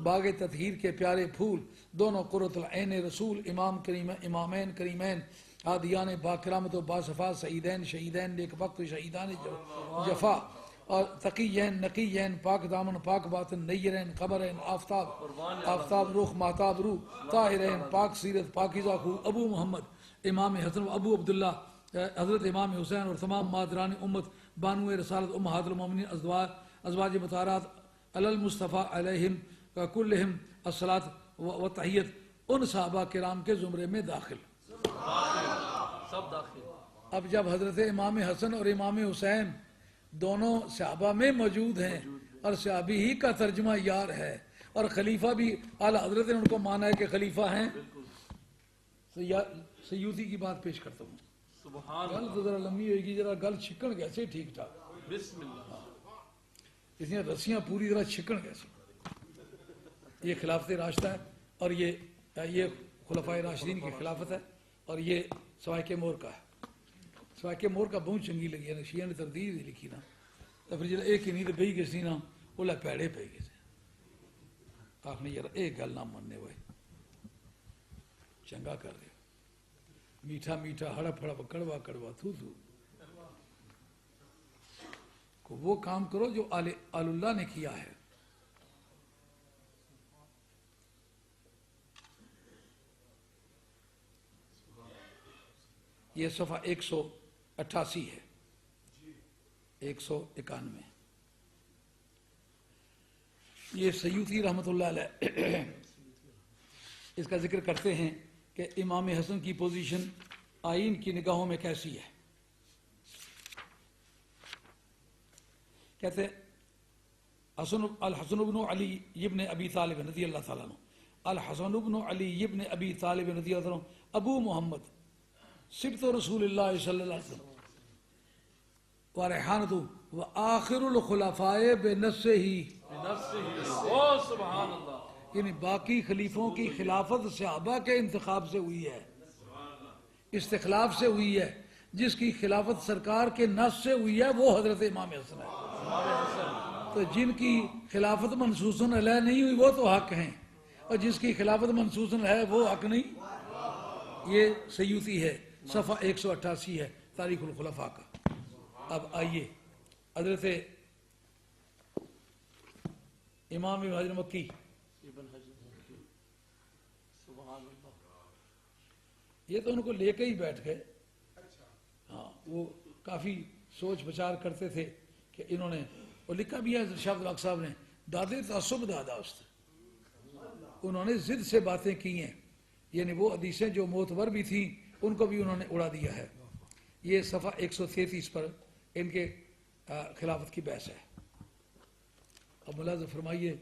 باغ تطہیر کے پیارے پھول، دونوں قرۃ العین رسول، امامین کریمین، ہادیان با کرامت و باصفا، سعیدین شہیدین نیک وقت شہیدان جفا، اور تقیین نقیین پاک دامن پاک باطن، نیرین قبرین آفتاب رخ ماہتاب روح، طاہرین پاک سیرت پاکیزہ خو، ابو محمد امام حسن و ابو عبداللہ حضرت امام حسین، اور تمام مادران امت بانو رسالت امہات المومنین ازواج مطہرات علی المصطفیٰ علیہم کلہم الصلاۃ و تحیت، ان صحابہ کرام کے زمرے میں داخل۔ سب داخل۔ اب جب حضرت امام حسن اور امام حسین دونوں صحابہ میں موجود ہیں اور صحابی ہی کا ترجمہ یار ہے، اور خلیفہ بھی اعلیٰ حضرت نے ان کو مانا ہے کہ خلیفہ ہیں، سیوطی کی بات پیش کرتا ہوں۔ سبحان گل تو ذرا لمبی ہوئے گی، ذرا گل چھکن کیسے ٹھیک ٹھاک، بسم اللہ۔ اس نے رسیاں پوری طرح چھکن کیسے۔ یہ خلافت راشدہ ہے، اور یہ خلفائے راشدین کی خلافت ہے، اور یہ سوائے مور کا ہے۔ سوائے مور کا بہت چنگی لگی ہے نا، شیعہ نے تردید لکھی نا، تو پھر جب ایک ہی نیند بہی گئی سی نا، وہ پیڑے پہ گئے سے آپ نے یار ایک گل نہ مننے ہوئے چنگا کر دے، میٹھا میٹھا ہڑپ ہڑپ کڑوا کڑوا تھو تھو، وہ کام کرو جو آل اللہ نے کیا ہے۔ یہ صفحہ 188 ہے، 191۔ یہ سیوطی رحمۃ اللہ علیہ اس کا ذکر کرتے ہیں کہ امام حسن کی پوزیشن آئین کی نگاہوں میں کیسی ہے۔ کہتے الحسن بن علی ابن ابی طالب رضی اللہ تعالیٰ عنہ، الحسن بن علی ابن ابی طالب رضی اللہ عنہ ابو محمد سبط رسول اللہ صلی اللہ علیہ وسلم وریحانۃ وآخر الخلفاء بنفسہ ہی، سبحان اللہ۔ یعنی باقی خلیفوں کی خلافت صحابہ کے انتخاب سے ہوئی ہے، استخلاف سے ہوئی ہے، جس کی خلافت سرکار کے نص سے ہوئی ہے وہ حضرت امام حسن ہے۔ تو جن کی خلافت منصوصاً علیہ نہیں ہوئی وہ تو حق ہیں، اور جس کی خلافت منصوصاً ہے وہ حق نہیں۔ یہ سیوطی ہے، صفحہ 188 ہے تاریخ الخلفاء کا۔ اب آئیے حضرت امام ابن حجر مکی، سبحان اللہ۔ یہ تو ان کو لے کے ہی بیٹھ گئے، ہاں وہ کافی سوچ بچار کرتے تھے کہ انہوں نے، اور لکھا بھی ہے شاہ عبد الحق صاحب نے، دادے تعصب دادا است، انہوں نے ضد سے باتیں کی ہیں، یعنی وہ حدیثیں جو معتبر بھی تھیں ان کو بھی انہوں نے اڑا دیا ہے۔ یہ صفحہ 133 پر ان کے خلافت کی بحث ہے۔ اب ملاحظہ فرمائیے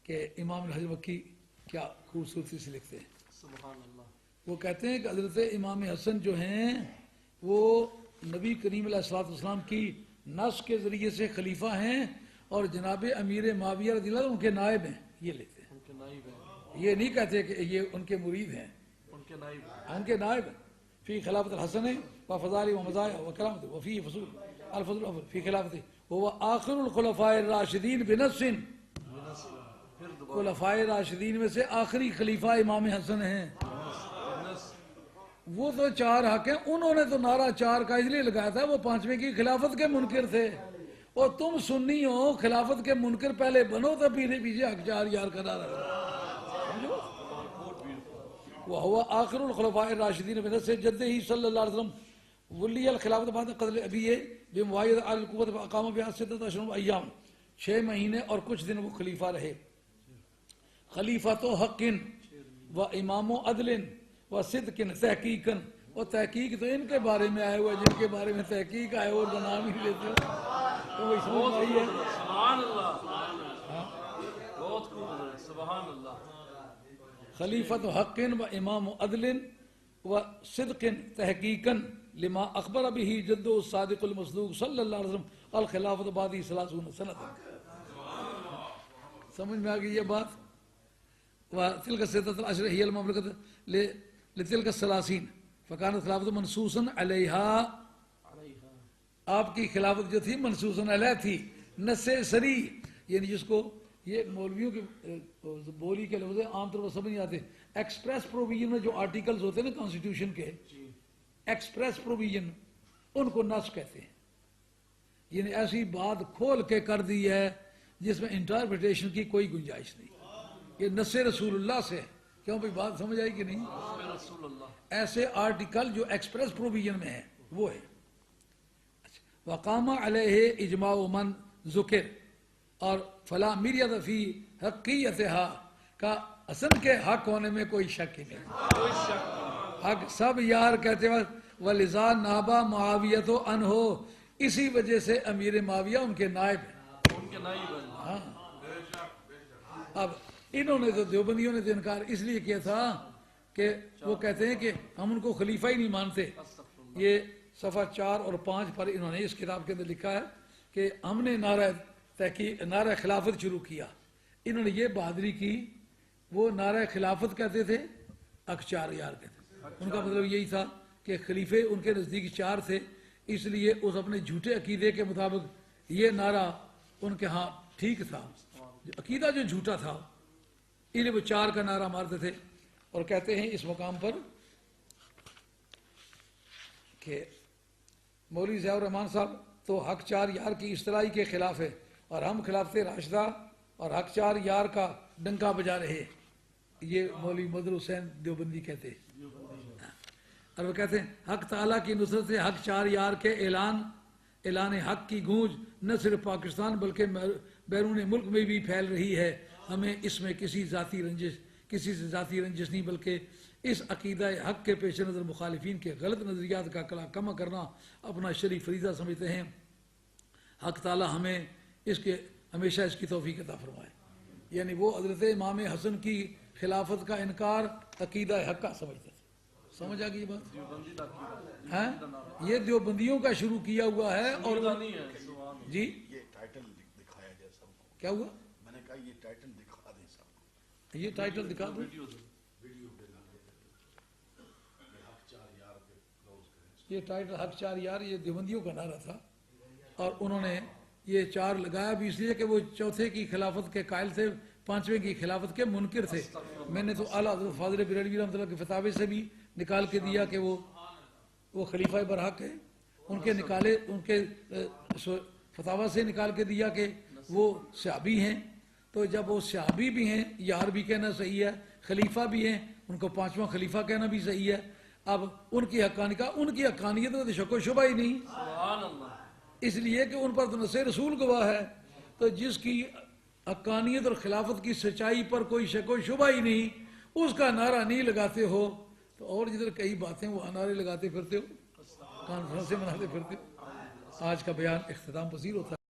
کہ امام الحجر مکی کیا خوبصورتی سے لکھتے ہیں۔ سبحان اللہ۔ وہ کہتے ہیں کہ حضرت امام حسن جو ہیں وہ نبی کریم علیہ السلام کی نص کے ذریعے سے خلیفہ ہیں، اور جناب امیر معاویہ رضی اللہ عنہ ان کے نائب ہیں، یہ لکھتے ہیں۔ ان کے نائب ہیں، یہ نہیں کہتے کہ یہ ان کے مرید ہیں، ان کے نائب ہیں۔ ان کے نائب ہیں۔ فی خلافت الحسن و فضائل و مزایا و کرامت و فی فضول الفضل فی خلافت وہ آخر الخلفاء الراشدین بنص، خلفاء راشدین میں سے آخری خلیفہ امام حسن ہیں۔ وہ تو چار حق ہیں، انہوں نے تو نعرہ چار کا اس لیے لگایا تھا، وہ پانچویں کی خلافت کے منکر تھے، اور تم سنی ہو خلافت کے منکر پہلے بنو تو پیچھے حق چار یار کا نعرہ لگاؤ۔ وہ آخر الخلفاء الراشدین بنص جد ہی صلی اللہ علیہ وسلم ولی الخلافت بعد قتل ابی بمواعظ علی القوت فاقام بها 16 ایام، 6 مہینے اور کچھ دن وہ خلیفہ رہے۔ خلیفۃ حق و امام عدل و صدق تحقیق، اور تحقیق تو ان کے بارے میں آئے ہوئے، جن کے بارے میں تحقیق آئے اور نام ہی لیتے ہو تو وہی سمجھ آئی ہے۔ سبحان اللہ، بہت خوب، سبحان اللہ۔ خلیفۃ حق و امام عدل و صدق تحقیقا لما اخبر به جد الصادق المصدوق صلی اللہ علیہ وسلم الخلافت بعد 30 سنۃ۔ سمجھ میں آ گئی یہ بات؟ وتلك الستة العشر هي المملكة لتلك الثلاثين فكانت خلافة منصوصا عليها. آپ کی خلافت جو تھی منصوصاً علیہ تھی، نص سری، یعنی جس کو یہ مولویوں کی بولی کے لفظ عام طور پر سمجھ نہیں آتے. ایکسپریس پروویژن میں جو آرٹیکلز ہوتے ہیں نا کانسٹیٹیوشن کے، ایکسپریس پروویژن، ان کو نص کہتے ہیں. یعنی ایسی بات کھول کے کر دی ہے جس میں انٹرپریٹیشن کی کوئی گنجائش نہیں. یہ نص رسول اللہ سے. کیوں بھائی بات سمجھ آئی کہ نہیں؟ رسول اللہ ایسے آرٹیکل جو ایکسپریس پروویژن میں ہے وہ ہے. وقام علیہ اجماع من ذکر، اور فلا مریت فی حقیتها کا اصل کے حق ہونے میں کوئی شک ہی نہیں. حق سب یار کہتے وقت ولذا نابا معاویت عنہ، اسی وجہ سے امیر معاویہ ان کے نائب ہیں. ان کے نائب ہیں. ہاں. اب انہوں نے تو دیوبندیوں نے تو انکار اس لیے کیا تھا کہ وہ کہتے ہیں کہ ہم ان کو خلیفہ ہی نہیں مانتے. یہ صفحہ 4 اور 5 پر انہوں نے اس کتاب کے اندر لکھا ہے کہ ہم نے نعرہ خلافت شروع کیا. انہوں نے یہ بہادری کی، وہ نعرہ خلافت کہتے تھے، اخچار یار کہتے تھے. ان کا مطلب یہی تھا کہ خلیفے ان کے نزدیک 4 تھے، اس لیے اس اپنے جھوٹے عقیدے کے مطابق یہ نعرہ ان کے ہاں ٹھیک تھا. عقیدہ جو جھوٹا تھا، انہیں وہ 4 کا نعرہ مارتے تھے. اور کہتے ہیں اس مقام پر کہ مولوی ضیاء الرحمن صاحب تو حق 4 یار کی اصطلاحی کے خلاف ہے، اور ہم خلافت راشدہ اور حق 4 یار کا ڈنکا بجا رہے. یہ مولوی مظہر حسین دیوبندی کہتے ہیں. اور وہ کہتے ہیں حق تعالیٰ کی نصرت سے حق 4 یار کے اعلان حق کی گونج نہ صرف پاکستان بلکہ بیرون ملک میں بھی پھیل رہی ہے. ہمیں اس میں کسی سے ذاتی رنجش نہیں، بلکہ اس عقیدہ حق کے پیش نظر مخالفین کے غلط نظریات کا کم کرنا اپنا شرعی فریضہ سمجھتے ہیں. حق تعالیٰ ہمیں ہمیشہ اس کی توفیق عطا فرمائے. یعنی وہ حضرت امام حسن کی خلافت کا انکار عقیدہ حق کا سمجھتے تھے. سمجھ آ گئی یہ بات؟ ہاں، یہ دیوبندیوں کا شروع کیا ہوا ہے. اور جی یہ ٹائٹل دکھایا جائے سب کو. کیا ہوا؟ میں نے کہا یہ ٹائٹل دکھا دیں سب کو. یہ ٹائٹل دکھا دو. یہ ٹائٹل حق 4 یار یہ دیوبندیوں کا نعرہ تھا، اور انہوں نے یہ 4 لگایا بھی اس لیے کہ وہ چوتھے کی خلافت کے قائل تھے، 5ویں کی خلافت کے منکر تھے. میں نے تو اعلیٰ حضرت فاضل بریلوی رحمۃ اللہ کے فتاوے سے بھی نکال کے دیا کہ وہ خلیفہ برحق ہے. ان کے فتاوا سے نکال کے دیا کہ وہ صحابی ہیں. تو جب وہ صحابی بھی ہیں، یار بھی کہنا صحیح ہے، خلیفہ بھی ہیں، ان کو 5واں خلیفہ کہنا بھی صحیح ہے. اب ان کی حقانیت میں تو شک و شبہ ہی نہیں، سبحان اللہ. اس لیے کہ ان پر تو نص رسول گواہ ہے. تو جس کی حقانیت اور خلافت کی سچائی پر کوئی شک و شبہ ہی نہیں، اس کا نعرہ نہیں لگاتے ہو. تو اور جدھر کئی باتیں وہ نعرے لگاتے پھرتے ہو، کانفرنسیں مناتے پھرتے ہو. آج کا بیان اختتام پذیر ہوتا ہے.